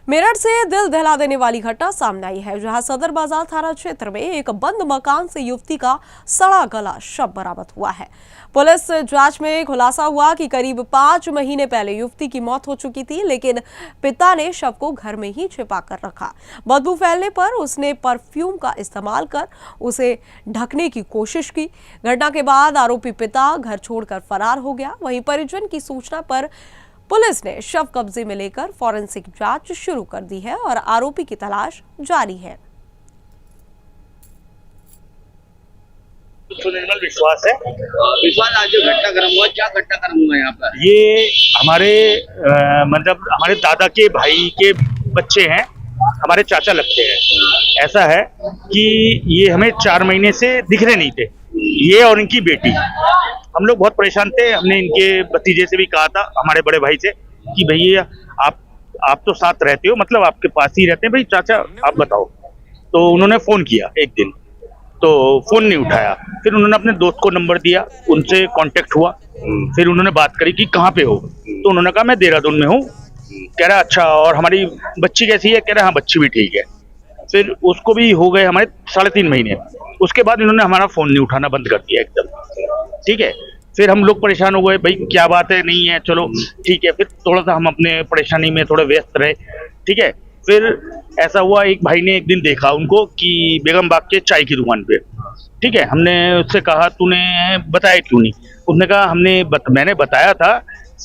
मेरठ से दिल दहला देने वाली घटना सामने आई है, जहां सदर बाजार थाना क्षेत्र में एक बंद मकान से युवती का सड़ा गला शव बरामद हुआ है। पुलिस जांच में खुलासा हुआ कि करीब 5 महीने पहले युवती की मौत हो चुकी थी, लेकिन पिता ने शव को घर में ही छिपा कर रखा। बदबू फैलने पर उसने परफ्यूम का इस्तेमाल कर उसे ढकने की कोशिश की। घटना के बाद आरोपी पिता घर छोड़कर फरार हो गया। वहीं परिजन की सूचना पर पुलिस ने शव कब्जे में लेकर फॉरेंसिक जांच शुरू कर दी है और आरोपी की तलाश जारी है।
निर्मल विश्वास है।
विश्वास, आज जो घटनाक्रम हुआ, क्या घटनाक्रम हुआ यहाँ पर?
ये हमारे मतलब हमारे दादा के भाई के बच्चे हैं, हमारे चाचा लगते हैं। ऐसा है कि ये हमें 4 महीने से दिख रहे नहीं थे, ये और इनकी बेटी। हम लोग बहुत परेशान थे। हमने इनके भतीजे से भी कहा था, हमारे बड़े भाई से, कि भैया आप तो साथ रहते हो, मतलब आपके पास ही रहते हैं, भाई चाचा आप बताओ। तो उन्होंने फ़ोन किया एक दिन, तो फ़ोन नहीं उठाया। फिर उन्होंने अपने दोस्त को नंबर दिया, उनसे कांटेक्ट हुआ। फिर उन्होंने बात करी कि कहाँ पे हो, तो उन्होंने कहा मैं देहरादून में हूँ। कह रहा अच्छा, और हमारी बच्ची कैसी है? कह रहा हाँ बच्ची भी ठीक है। फिर उसको भी हो गए हमारे 3.5 महीने। उसके बाद इन्होंने हमारा फ़ोन नहीं उठाना बंद कर दिया एकदम। ठीक है, फिर हम लोग परेशान हो गए, भाई क्या बात है, नहीं है, चलो ठीक है। फिर थोड़ा सा हम अपने परेशानी में थोड़े व्यस्त रहे। ठीक है, फिर ऐसा हुआ, एक भाई ने एक दिन देखा उनको कि बेगम बाग के चाय की दुकान पे। ठीक है, हमने उससे कहा तूने बताया क्यों नहीं? उसने कहा मैंने बताया था,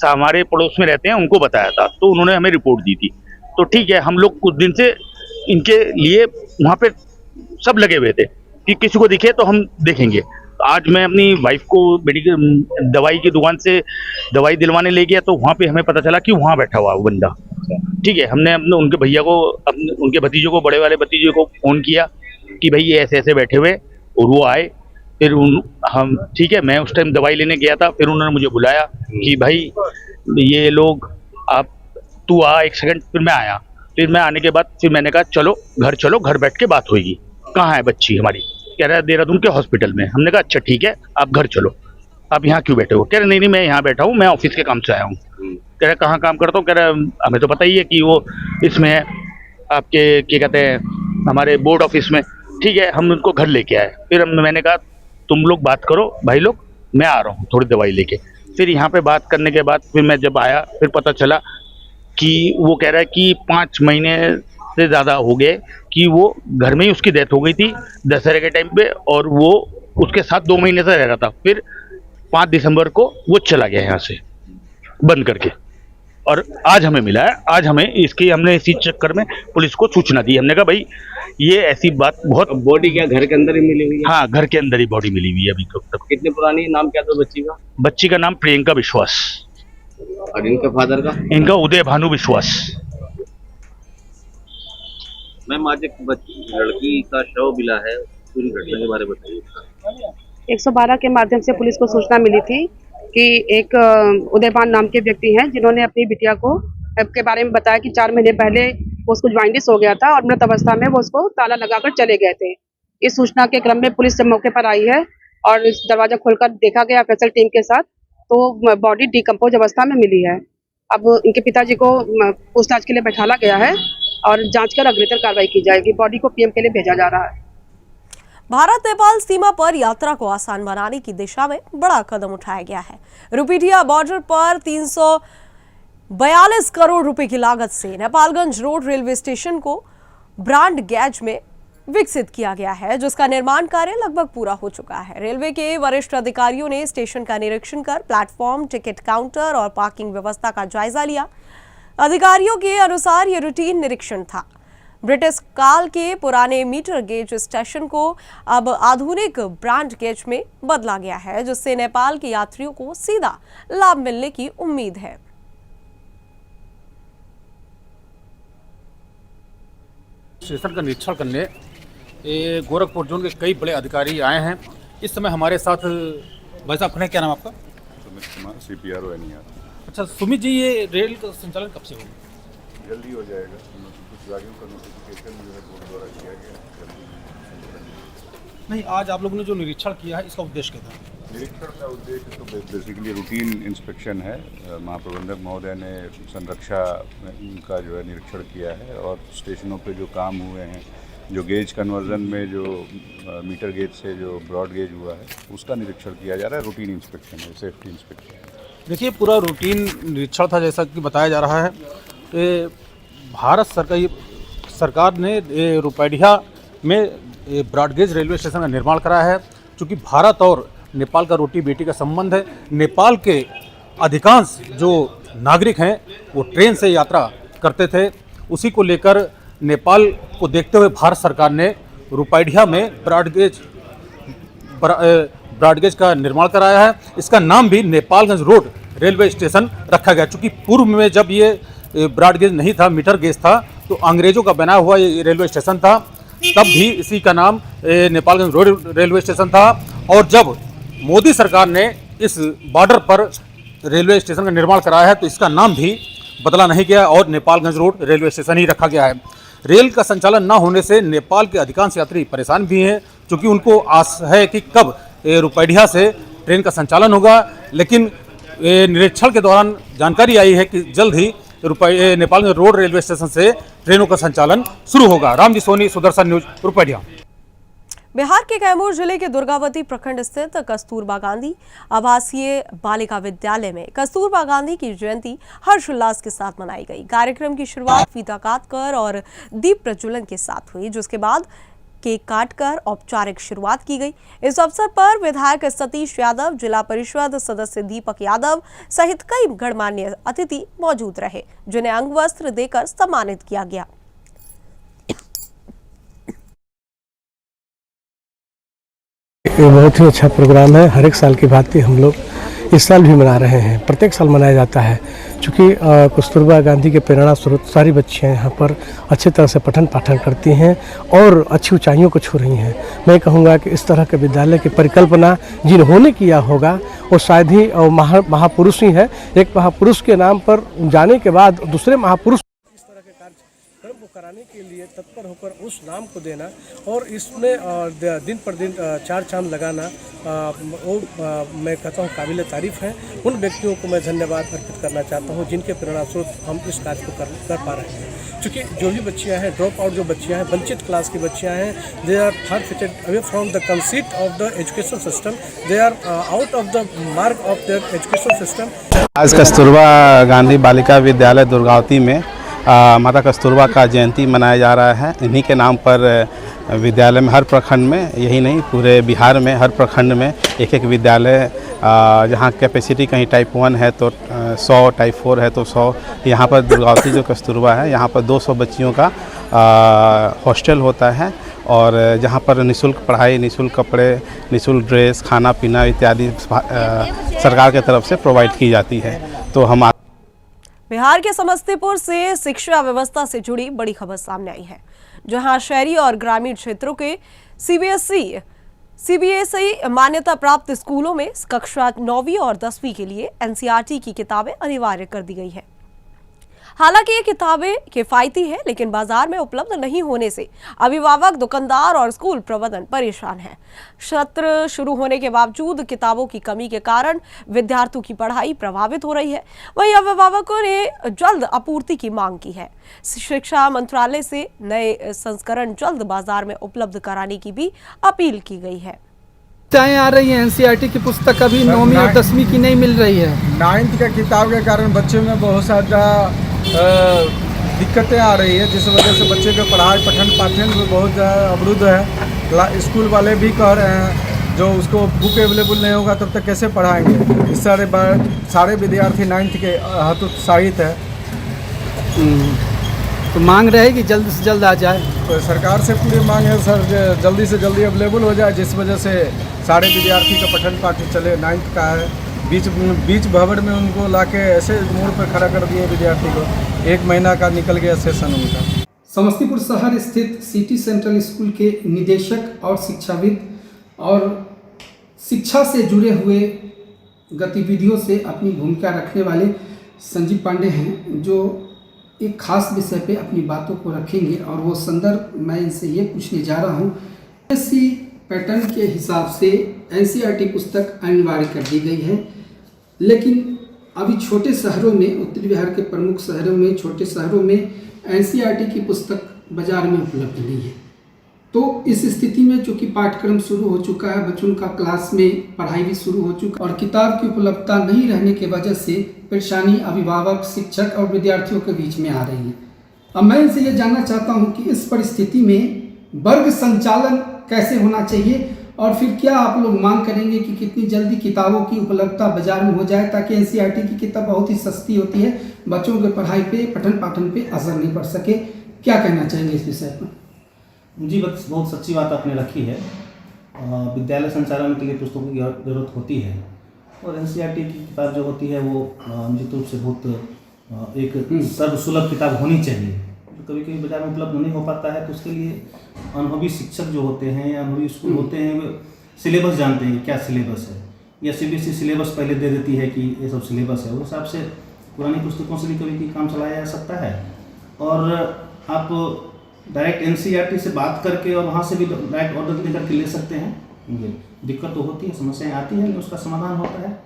हमारे पड़ोस में रहते हैं, उनको बताया था, तो उन्होंने हमें रिपोर्ट दी थी। तो ठीक है, हम लोग कुछ दिन से इनके लिए वहाँ पे सब लगे हुए थे कि किसी को दिखे तो हम देखेंगे। आज मैं अपनी वाइफ को मेडिकल दवाई की दुकान से दवाई दिलवाने ले गया, तो वहाँ पे हमें पता चला कि वहाँ बैठा हुआ वो बंदा। ठीक है, हमने अपने उनके भैया को, उनके भतीजों को, बड़े वाले भतीजे को फ़ोन किया कि भाई ये ऐसे ऐसे बैठे हुए, और वो आए। फिर हम ठीक है, मैं उस टाइम दवाई लेने गया था। फिर उन्होंने मुझे बुलाया कि भाई ये लोग, तू आ 1 सेकंड। फिर मैं आया। फिर मैं आने के बाद फिर मैंने कहा चलो, घर बैठ के बात होगी। कहाँ है बच्ची हमारी? कह रहा है देहरादून के हॉस्पिटल में। हमने कहा अच्छा ठीक है, आप घर चलो, आप यहाँ क्यों बैठे हो? कह रहे नहीं मैं यहाँ बैठा हूँ, मैं ऑफिस के काम से आया हूँ। कह रहा कहाँ काम करता हूँ? कह रहा हमें तो पता ही है कि वो इसमें है, आपके क्या कहते हैं, हमारे बोर्ड ऑफिस में। ठीक है, हम उनको घर लेके आए। फिर मैंने कहा तुम लोग बात करो भाई लोग, मैं आ रहा हूँ थोड़ी दवाई लेके। फिर यहाँ पे बात करने के बाद फिर मैं जब आया, फिर पता चला कि वो कह रहा है कि 5 महीने से ज़्यादा हो गए कि वो घर में ही उसकी डेथ हो गई थी दशहरे के टाइम पे, और वो उसके साथ 2 महीने से रह रहा था। फिर 5 दिसंबर को वो चला गया यहाँ से बंद करके, और आज हमें मिला है। आज हमने इसी चक्कर में पुलिस को सूचना दी। हमने कहा भाई ये ऐसी बात बहुत।
बॉडी क्या घर के अंदर ही मिली हुई है?
हाँ, घर के अंदर ही बॉडी मिली हुई है अभी तक।
कितने पुरानी? नाम क्या था बच्ची का?
बच्ची का नाम प्रियंका विश्वास।
और इनके फादर का?
इनका उदय भानु विश्वास।
मैम, आज एक लड़की का शव मिला है, पूरी घटना के बारे में बताइए।
112 के माध्यम से पुलिस को सूचना मिली थी कि एक उदयभान नाम के व्यक्ति हैं, जिन्होंने अपनी बिटिया को के बारे में बताया कि 4 महीने पहले वो उसको ज्वाइंटिस हो गया था और मृत अवस्था में वो उसको ताला लगाकर चले गए थे। इस सूचना के क्रम में पुलिस जब मौके पर आई है और इस दरवाजा खोलकर देखा गया फेसल टीम के साथ, तो बॉडी डिकम्पोज अवस्था में मिली है। अब इनके पिताजी को पूछताछ के लिए बैठाला गया है और जांच कर अग्रेतर कार्रवाई की जाएगी। बॉडी को पीएम के लिए भेजा जा रहा है।
भारत नेपाल सीमा पर यात्रा को आसान बनाने की दिशा में बड़ा कदम उठाया गया है। रुपीडिया बॉर्डर पर 342 करोड़ रुपए की लागत से नेपालगंज रोड रेलवे स्टेशन को ब्रॉड गेज में विकसित किया गया है, जिसका निर्माण कार्य लगभग पूरा हो चुका है। रेलवे के वरिष्ठ अधिकारियों ने स्टेशन का निरीक्षण कर प्लेटफॉर्म, टिकट काउंटर और पार्किंग व्यवस्था का जायजा लिया। अधिकारियों के अनुसार यह रूटीन निरीक्षण था। ब्रिटिश काल के पुराने मीटर गेज स्टेशन को अब आधुनिक ब्रॉड गेज में बदला गया है, जिससे नेपाल के यात्रियों को सीधा लाभ मिलने की उम्मीद है।
स्टेशन का निरीक्षण करने गोरखपुर जोन के कई बड़े अधिकारी आए हैं। इस समय हमारे साथ भाई साहब खड़े, क्या नाम आपका?
Sumit Kumar, CPRO NER।
अच्छा सुमित जी, ये रेल का संचालन कब से होगा?
जल्दी हो जाएगा। कुछ गाड़ियों का नोटिफिकेशन जो है बोर्ड द्वारा किया गया।
नहीं, आज आप लोगों ने जो निरीक्षण किया है इसका उद्देश्य क्या था?
निरीक्षण का उद्देश्य तो बेसिकली रूटीन इंस्पेक्शन है। महाप्रबंधक महोदय ने संरक्षा का जो है निरीक्षण किया है और स्टेशनों पे जो काम हुए हैं, जो गेज कन्वर्जन में जो मीटर गेज से जो ब्रॉड गेज हुआ है उसका निरीक्षण किया जा रहा है। रूटीन इंस्पेक्शन है, सेफ्टी इंस्पेक्शन है।
देखिए, पूरा रूटीन निरीक्षण था जैसा कि बताया जा रहा है। भारत सरकार ने रुपैडिया में ब्रॉड गेज रेलवे स्टेशन का निर्माण कराया है। चूँकि भारत और नेपाल का रोटी बेटी का संबंध है, नेपाल के अधिकांश जो नागरिक हैं वो ट्रेन से यात्रा करते थे। उसी को लेकर नेपाल को देखते हुए भारत सरकार ने रुपैडिया में ब्रॉड गेज का निर्माण कराया है। इसका नाम भी नेपालगंज रोड रेलवे स्टेशन रखा गया। चूँकि पूर्व में जब ये ब्रॉड गेज नहीं था, मीटर गेज था, तो अंग्रेजों का बनाया हुआ ये रेलवे स्टेशन था। तब भी इसी का नाम नेपालगंज रोड रेलवे स्टेशन था। और जब मोदी सरकार ने इस बॉर्डर पर रेलवे स्टेशन का निर्माण कराया है तो इसका नाम भी बदला नहीं गया और नेपालगंज रोड रेलवे स्टेशन ही रखा गया है। रेल का संचालन न होने से नेपाल के अधिकांश यात्री परेशान भी हैं, क्योंकि उनको आस है कि कब रुपैडिया से ट्रेन का संचालन होगा। लेकिन निरीक्षण के दौरान जानकारी आई है कि जल्द ही नेपालगंज रोड रेलवे स्टेशन से ट्रेनों का संचालन शुरू होगा। रामजी सोनी, सुदर्शन न्यूज, रुपैडिया।
बिहार के कैमूर जिले के दुर्गावती प्रखंड स्थित कस्तूरबा गांधी आवासीय बालिका विद्यालय में कस्तूरबा गांधी की जयंती हर्षोल्लास के साथ मनाई गई। कार्यक्रम की शुरुआत फीता काटकर और दीप प्रज्वलन के साथ हुई, जिसके बाद केक काटकर औपचारिक शुरुआत की गई। इस अवसर पर विधायक सतीश यादव, जिला परिषद सदस्य दीपक यादव सहित कई गणमान्य अतिथि मौजूद रहे, जिन्हें अंग वस्त्र देकर सम्मानित किया गया।
ये बहुत ही अच्छा प्रोग्राम है। हर एक साल की भांति हम लोग इस साल भी मना रहे हैं। प्रत्येक साल मनाया जाता है, क्योंकि कस्तूरबा गांधी के प्रेरणा स्रोत सारी बच्चियाँ यहाँ पर अच्छी तरह से पठन पाठन करती हैं और अच्छी ऊंचाइयों को छू रही हैं। मैं कहूँगा कि इस तरह के विद्यालय की परिकल्पना जिन्होंने किया होगा वो शायद ही महापुरुष ही है। एक महापुरुष के नाम पर जाने के बाद दूसरे महापुरुष को कराने के लिए तत्पर होकर उस नाम को देना और इसमें दिन पर दिन चार चांद लगाना, वो मैं कहता हूँ काबिल तारीफ है। उन व्यक्तियों को मैं धन्यवाद अर्पित करना चाहता हूँ जिनके प्रेरणा स्रोत हम इस कार्य को कर पा रहे हैं। क्योंकि जो भी बच्चियाँ हैं, ड्रॉप आउट जो बच्चियाँ हैं, वंचित क्लास की बच्चियाँ हैं, they are far fitted away from the conceit of the education system, they are out of the mark of their education system.
आज कस्तूरबा गांधी बालिका विद्यालय दुर्गावती में माता कस्तूरबा का जयंती मनाया जा रहा है। इन्हीं के नाम पर विद्यालय में हर प्रखंड में, यही नहीं पूरे बिहार में हर प्रखंड में एक एक विद्यालय, जहाँ कैपेसिटी कहीं टाइप 1 है तो 100, टाइप 4 है तो 100। यहाँ पर दुर्गावती जो कस्तूरबा है, यहाँ पर 200 बच्चियों का हॉस्टल होता है और जहाँ पर निःशुल्क पढ़ाई, निःशुल्क कपड़े, निःशुल्क ड्रेस, खाना पीना इत्यादि सरकार की तरफ से प्रोवाइड की जाती है। तो हम
बिहार के समस्तीपुर से शिक्षा व्यवस्था से जुड़ी बड़ी खबर सामने आई है, जहां शहरी और ग्रामीण क्षेत्रों के सीबीएसई मान्यता प्राप्त स्कूलों में कक्षा 9वीं और 10वीं के लिए एनसीईआरटी की किताबें अनिवार्य कर दी गई है। हालांकि ये किताबें किफायती हैं, लेकिन बाजार में उपलब्ध नहीं होने से अभिभावक, दुकानदार और स्कूल प्रबंधन परेशान है। सत्र शुरू होने के बावजूद किताबों की कमी के कारण विद्यार्थियों की पढ़ाई प्रभावित हो रही है। वहीं अभिभावकों ने जल्द आपूर्ति की मांग की है। शिक्षा मंत्रालय से नए संस्करण जल्द बाजार में उपलब्ध कराने की भी अपील की गई है।
आ रही है एनसीईआरटी की पुस्तक अभी 9वीं और 10वीं की नहीं मिल रही है।
9th का किताब के कारण बच्चों में बहुत ज़्यादा दिक्कतें आ रही है, जिस वजह से बच्चे के पढ़ाई पठन पाठन में बहुत अवरुद्ध है। स्कूल वाले भी कह रहे हैं जो उसको बुक अवेलेबल नहीं होगा तब तक कैसे पढ़ाएंगे। इस सारे विद्यार्थी 9th के हतोत्साहित है।
तो मांग रहेगी जल्द से जल्द आ जाए।
तो सरकार से पूरी मांग है सर, जल्दी से जल्दी अवेलेबल हो जाए, जिस वजह से सारे विद्यार्थी का पठन पाठन चले। 9th का है, बीच भवन में उनको लाके ऐसे मोड़ पर खड़ा कर दिए विद्यार्थी को। 1 महीना का निकल गया सेशन उनका।
समस्तीपुर शहर स्थित सिटी सेंट्रल स्कूल के निदेशक और शिक्षाविद और शिक्षा से जुड़े हुए गतिविधियों से अपनी भूमिका रखने वाले संजीव पांडे हैं, जो एक खास विषय पे अपनी बातों को रखेंगे। और वो संदर्भ मैं इनसे ये पूछने जा रहा हूँ, एससी पैटर्न के हिसाब से एनसीईआरटी पुस्तक अनिवार्य कर दी गई है, लेकिन अभी छोटे शहरों में, उत्तरी बिहार के प्रमुख शहरों में, छोटे शहरों में एनसीईआरटी की पुस्तक बाजार में उपलब्ध नहीं है। तो इस स्थिति में चूँकि पाठ्यक्रम शुरू हो चुका है, बच्चों का क्लास में पढ़ाई भी शुरू हो चुका और किताब की उपलब्धता नहीं रहने की वजह से परेशानी अभिभावक, शिक्षक और विद्यार्थियों के बीच में आ रही है। अब मैं इनसे ये जानना चाहता हूँ कि इस परिस्थिति में वर्ग संचालन कैसे होना चाहिए और फिर क्या आप लोग मांग करेंगे कि कितनी जल्दी किताबों की उपलब्धता बाजार में हो जाए, ताकि एनसीईआरटी की किताब बहुत ही सस्ती होती है, बच्चों के पढ़ाई पे, पठन पाठन पे असर नहीं पड़ सके। क्या कहना चाहेंगे इस विषय पर?
जी, बहुत सच्ची बात आपने रखी है। विद्यालय संचालन के लिए पुस्तकों की जरूरत होती है और एनसीईआरटी की किताब जो होती है वो निश्चित रूप से बहुत एक सर्वसुलभ किताब होनी चाहिए। कभी कभी बाजार में उपलब्ध नहीं हो पाता है, तो उसके लिए अनुभवी शिक्षक जो होते हैं या अनुभवी स्कूल होते हैं वो सिलेबस जानते हैं कि क्या सिलेबस है, या सीबीएसई सिलेबस पहले दे देती है कि ये सब सिलेबस है। उस हिसाब से पुरानी पुस्तकों से भी कभी काम चलाया जा सकता है। और आप डायरेक्ट एनसीईआरटी से बात करके और वहाँ से भी डायरेक्ट ऑर्डर लेकर के ले सकते हैं। दिक्कत तो होती है, समस्याएं आती हैं, लेकिन उसका समाधान होता है।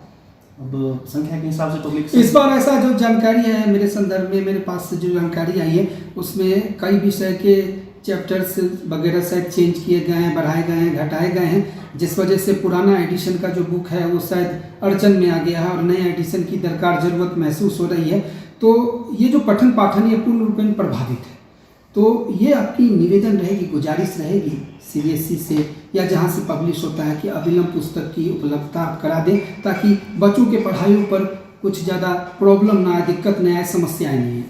अब संख्या के हिसाब से तो
इस बार ऐसा जो जानकारी है मेरे संदर्भ में, मेरे पास से जो जानकारी आई है, उसमें कई विषय के चैप्टर्स वगैरह शायद चेंज किए गए हैं, बढ़ाए गए हैं, घटाए गए हैं, जिस वजह से पुराना एडिशन का जो बुक है वो शायद अड़चन में आ गया है और नए एडिशन की दरकार ज़रूरत महसूस हो रही है। तो ये जो पठन पाठन ये पूर्ण रूप में प्रभावित है। तो ये आपकी निवेदन रहेगी, गुजारिश रहेगी सीबीएसई से या जहाँ से पब्लिश होता है कि अविलंब पुस्तक की उपलब्धता आप करा दें, ताकि बच्चों के पढ़ाइयों पर कुछ ज़्यादा प्रॉब्लम ना आए, दिक्कत न आए, समस्याएं नहीं है।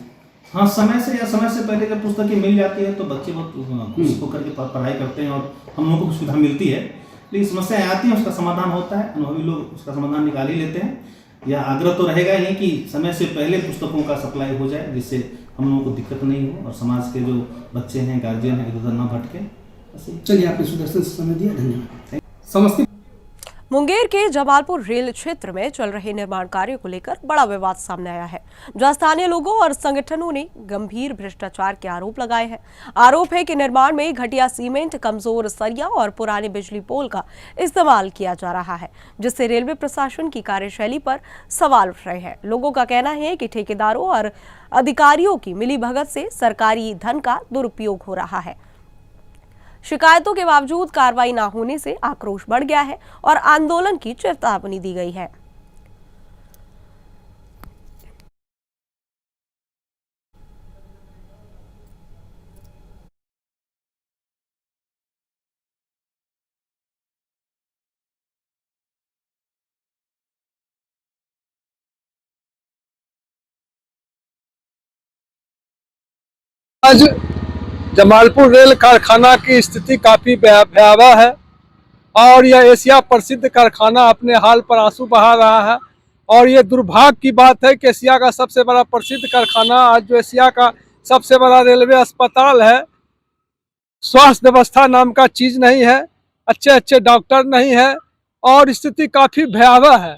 हाँ, समय से पहले जब पुस्तकें मिल जाती है तो बच्चे बहुत खुश होकर के पढ़ाई करते हैं और हम लोगों को सुविधा मिलती है। लेकिन समस्याएं आती हैं, उसका समाधान होता है, अनुभवी लोग उसका समाधान निकाल ही लेते हैं। यह आग्रह तो रहेगा ही कि समय से पहले पुस्तकों का सप्लाई हो जाए, जिससे हम लोगों को दिक्कत नहीं हो और समाज के जो बच्चे हैं, गार्जियन हैं, इधर उधर ना भटके।
चलिए, आपने सुदर्शन से समय दिया, धन्यवाद। समस्तीपुर
मुंगेर के जमालपुर रेल क्षेत्र में चल रहे निर्माण कार्यों को लेकर बड़ा विवाद सामने आया है, जहां स्थानीय लोगों और संगठनों ने गंभीर भ्रष्टाचार के आरोप लगाए हैं। आरोप है कि निर्माण में घटिया सीमेंट, कमजोर सरिया और पुराने बिजली पोल का इस्तेमाल किया जा रहा है, जिससे रेलवे प्रशासन की कार्यशैली पर सवाल उठ रहे हैं। लोगों का कहना है कि ठेकेदारों और अधिकारियों की मिलीभगत से सरकारी धन का दुरुपयोग हो रहा है। शिकायतों के बावजूद कार्रवाई न होने से आक्रोश बढ़ गया है और आंदोलन की चेतावनी दी गई है।
आज जमालपुर रेल कारखाना की स्थिति काफी भयावह है और यह एशिया प्रसिद्ध कारखाना अपने हाल पर आंसू बहा रहा है। और ये दुर्भाग्य की बात है कि एशिया का सबसे बड़ा प्रसिद्ध कारखाना, आज जो एशिया का सबसे बड़ा रेलवे अस्पताल है, स्वास्थ्य व्यवस्था नाम का चीज नहीं है, अच्छे डॉक्टर नहीं है और स्थिति काफी भयावह है।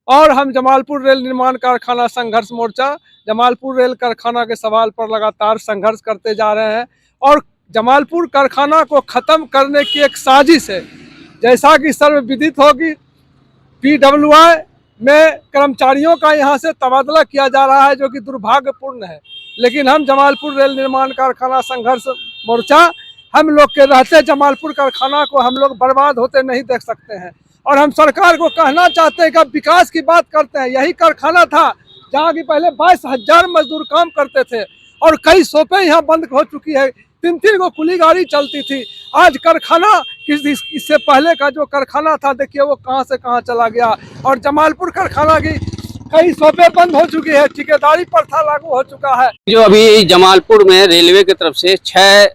और हम जमालपुर रेल निर्माण कारखाना संघर्ष मोर्चा जमालपुर रेल कारखाना के सवाल पर लगातार संघर्ष करते जा रहे हैं और जमालपुर कारखाना को ख़त्म करने की एक साजिश है। जैसा कि सर्वविदित होगी, PWI में कर्मचारियों का यहाँ से तबादला किया जा रहा है, जो कि दुर्भाग्यपूर्ण है। लेकिन हम जमालपुर रेल निर्माण कारखाना संघर्ष मोर्चा, हम लोग के रहते जमालपुर कारखाना को हम लोग बर्बाद होते नहीं देख सकते हैं। और हम सरकार को कहना चाहते हैं कि आप विकास की बात करते हैं। यही कारखाना था जहाँ की पहले 22,000 मजदूर काम करते थे और कई शॉपें यहाँ बंद हो चुकी है। 3-3 को कुली गाड़ी चलती थी। आज कारखाना इससे पहले का जो कारखाना था, देखिए वो कहां से कहां चला गया। और जमालपुर कारखाना की कई शॉपें बंद हो चुकी है, ठेकेदारी प्रथा लागू हो चुका है।
जो अभी जमालपुर में रेलवे की तरफ से 6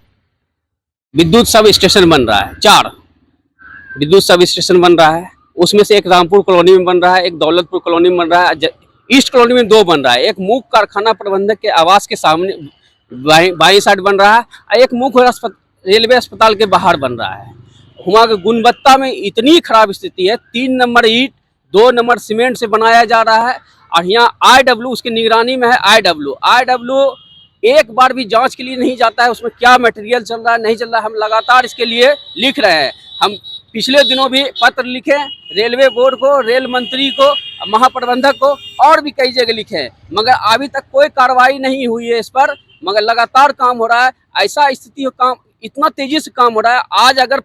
विद्युत सब स्टेशन बन रहा है, 4 विद्युत सब स्टेशन बन रहा है। उसमें से एक रामपुर कॉलोनी में बन रहा है, एक दौलतपुर कॉलोनी में बन रहा है, ईस्ट कॉलोनी में 2 बन रहा है। एक मुख्य कारखाना प्रबंधक के आवास के सामने बाई साइड बन रहा है, एक मुख्य रेलवे अस्पताल के बाहर बन रहा है। वहाँ की गुणवत्ता में इतनी खराब स्थिति है, 3 नंबर ईंट 2 नंबर सीमेंट से बनाया जा रहा है। और यहाँ IW उसकी निगरानी में है। IW एक बार भी जांच के लिए नहीं जाता है, उसमें क्या मटेरियल चल रहा है नहीं चल रहा है। हम लगातार इसके लिए लिख रहे हैं। हम पिछले दिनों भी पत्र लिखे रेलवे बोर्ड को, रेल मंत्री को, महाप्रबंधक को और भी कई जगह लिखे, मगर अभी तक कोई कार्रवाई नहीं हुई है इस पर। मगर लगातार काम हो रहा है। ऐसा स्थिति काम इतना तेजी से काम हो रहा है, आज अगर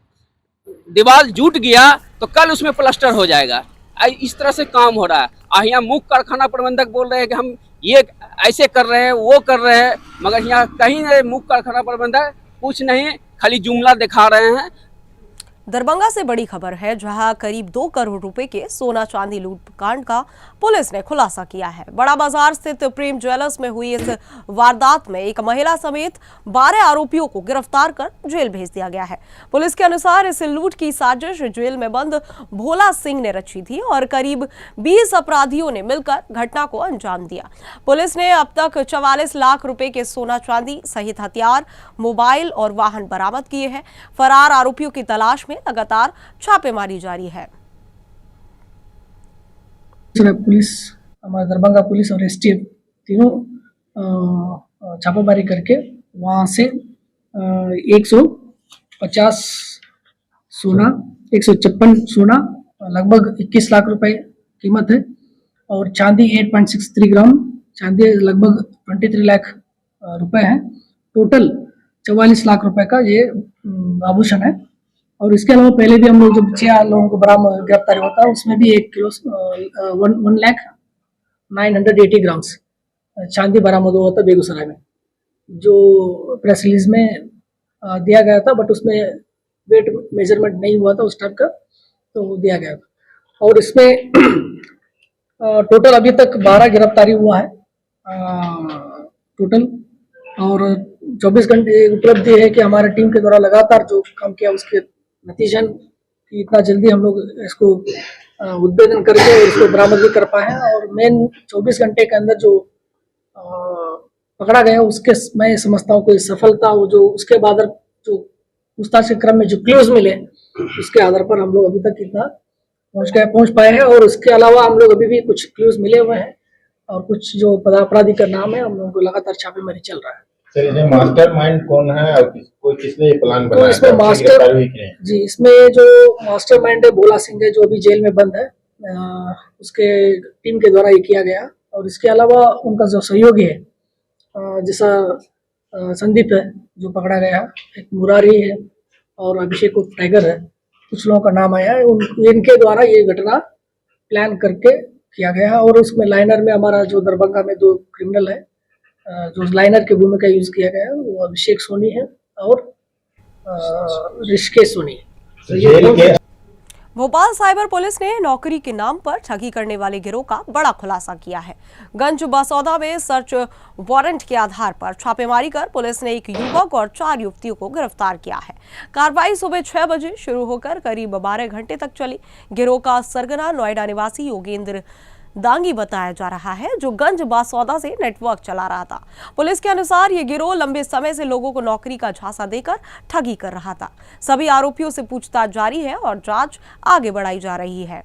दीवार जुट गया तो कल उसमें प्लास्टर हो जाएगा। इस तरह से काम हो रहा है। यहाँ मुख्य कारखाना प्रबंधक बोल रहे हैं कि हम ये ऐसे कर रहे हैं, वो कर रहे हैं, मगर यहाँ कहीं मुख्य कारखाना प्रबंधक कुछ नहीं, खाली जुमला दिखा रहे हैं।
दरभंगा से बड़ी खबर है, जहां करीब 2 करोड़ रुपए के सोना चांदी लूट कांड का पुलिस ने खुलासा किया है। बड़ा बाजार स्थित प्रेम ज्वेलर्स में हुई इस वारदात में एक महिला समेत 12 आरोपियों को गिरफ्तार कर जेल भेज दिया गया है। पुलिस के अनुसार इस लूट की साजिश जेल में बंद भोला सिंह ने रची थी और करीब 20 अपराधियों ने मिलकर घटना को अंजाम दिया। पुलिस ने अब तक 44 लाख रुपए के सोना चांदी सहित हथियार, मोबाइल और वाहन बरामद किए हैं। फरार आरोपियों की तलाश में लगातार छापेमारी जारी है।
पुलिस, हमारा दरभंगा पुलिस और STF तीनों छापेमारी करके वहां से 150 सोना, 156 सोना, लगभग 21 लाख रुपए कीमत है और चांदी 8.63 ग्राम चांदी लगभग 23 लाख रुपए है। टोटल 44 लाख रुपए का ये आभूषण है। और इसके अलावा पहले भी हम लोग जब 6 लोगों को बरामद गिरफ्तारी होता है, उसमें भी 1 किलो 1,09,80 ग्राम्स चांदी बरामद हुआ था बेगूसराय में, जो प्रेस रिलीज में दिया गया था, बट उसमें वेट मेजरमेंट नहीं हुआ था उस टाइप का, तो दिया गया था। और इसमें टोटल अभी तक 12 गिरफ्तारी हुआ है टोटल। और 24 घंटे उपलब्धि है कि हमारे टीम के द्वारा लगातार जो काम किया उसके नतीजन कि इतना जल्दी हम लोग इसको उद्भेदन करके इसको बरामद भी कर पाए हैं। और मेन 24 घंटे के अंदर जो पकड़ा गया उसके मैं समझता हूँ कोई सफलता हो, जो उसके बाद जो पूछताछ के क्रम में जो क्लूज मिले उसके आधार पर हम लोग अभी तक इतना पहुँच पाए हैं। और उसके अलावा हम लोग अभी भी कुछ क्लूज मिले हुए हैं और कुछ जो अपराधी का नाम है, हम लोगों को लगातार छापेमारी चल रहा है।
सर, इसमें मास्टरमाइंड कौन है और किसने ये प्लान बनाया?
तो इसमें इसमें जो मास्टरमाइंड है भोला सिंह है, जो अभी जेल में बंद है, उसके टीम के द्वारा ये किया गया। और इसके अलावा उनका जो सहयोगी है, जैसा संदीप है जो पकड़ा गया, एक मुरारी है और अभिषेक टाइगर है, कुछ लोगों का नाम आया है। इनके द्वारा ये घटना प्लान करके किया गया है। और उसमें लाइनर में हमारा जो दरभंगा में 2 क्रिमिनल है, जो लाइनर की भूमिका यूज किया गया है, वो अभिषेक सोनी है और ऋषिकेश सोनी है।
भोपाल साइबर पुलिस ने नौकरी के नाम पर ठगी करने वाले गिरोह का बड़ा खुलासा किया है। गंज बसौदा में सर्च वारंट के आधार पर छापेमारी कर पुलिस ने एक युवक और 4 युवतियों को गिरफ्तार किया है। कार्रवाई सुबह 6 बजे शुरू होकर करीब 12 घंटे तक चली। गिरोह का सरगना नोएडा निवासी योगेंद्र दांगी बताया जा रहा है, जो गंज बासौदा से नेटवर्क चला रहा था। पुलिस के अनुसार ये गिरोह लंबे समय से लोगों को नौकरी का झांसा देकर ठगी कर रहा था। सभी आरोपियों से पूछताछ जारी है और जांच आगे बढ़ाई जा रही है।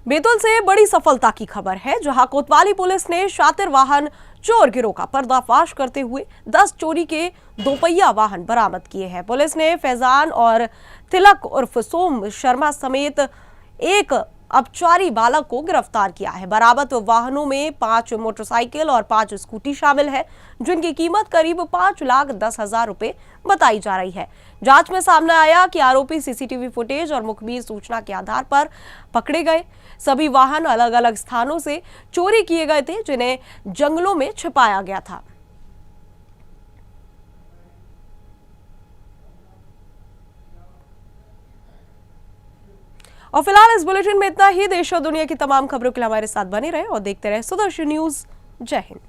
बैतूल से बड़ी सफलता की खबर है, जहां कोतवाली पुलिस ने शातिर वाहन चोर गिरोह का पर्दाफाश करते हुए 10 चोरी के दोपहिया वाहन बरामद किए हैं। पुलिस ने फैजान और तिलक उर्फ सोम शर्मा समेत एक अपचारी बालक को गिरफ्तार किया है। बरामद वाहनों में 5 मोटरसाइकिल और 5 स्कूटी शामिल है, जिनकी कीमत करीब 5,10,000 रुपए बताई जा रही है। जांच में सामने आया कि आरोपी सीसीटीवी फुटेज और मुखबिर सूचना के आधार पर पकड़े गए। सभी वाहन अलग अलग स्थानों से चोरी किए गए थे, जिन्हें जंगलों में छिपाया गया था। और फिलहाल इस बुलेटिन में इतना ही। देश और दुनिया की तमाम खबरों के लिए हमारे साथ बने रहे और देखते रहे सुदर्शन न्यूज। जय हिंद।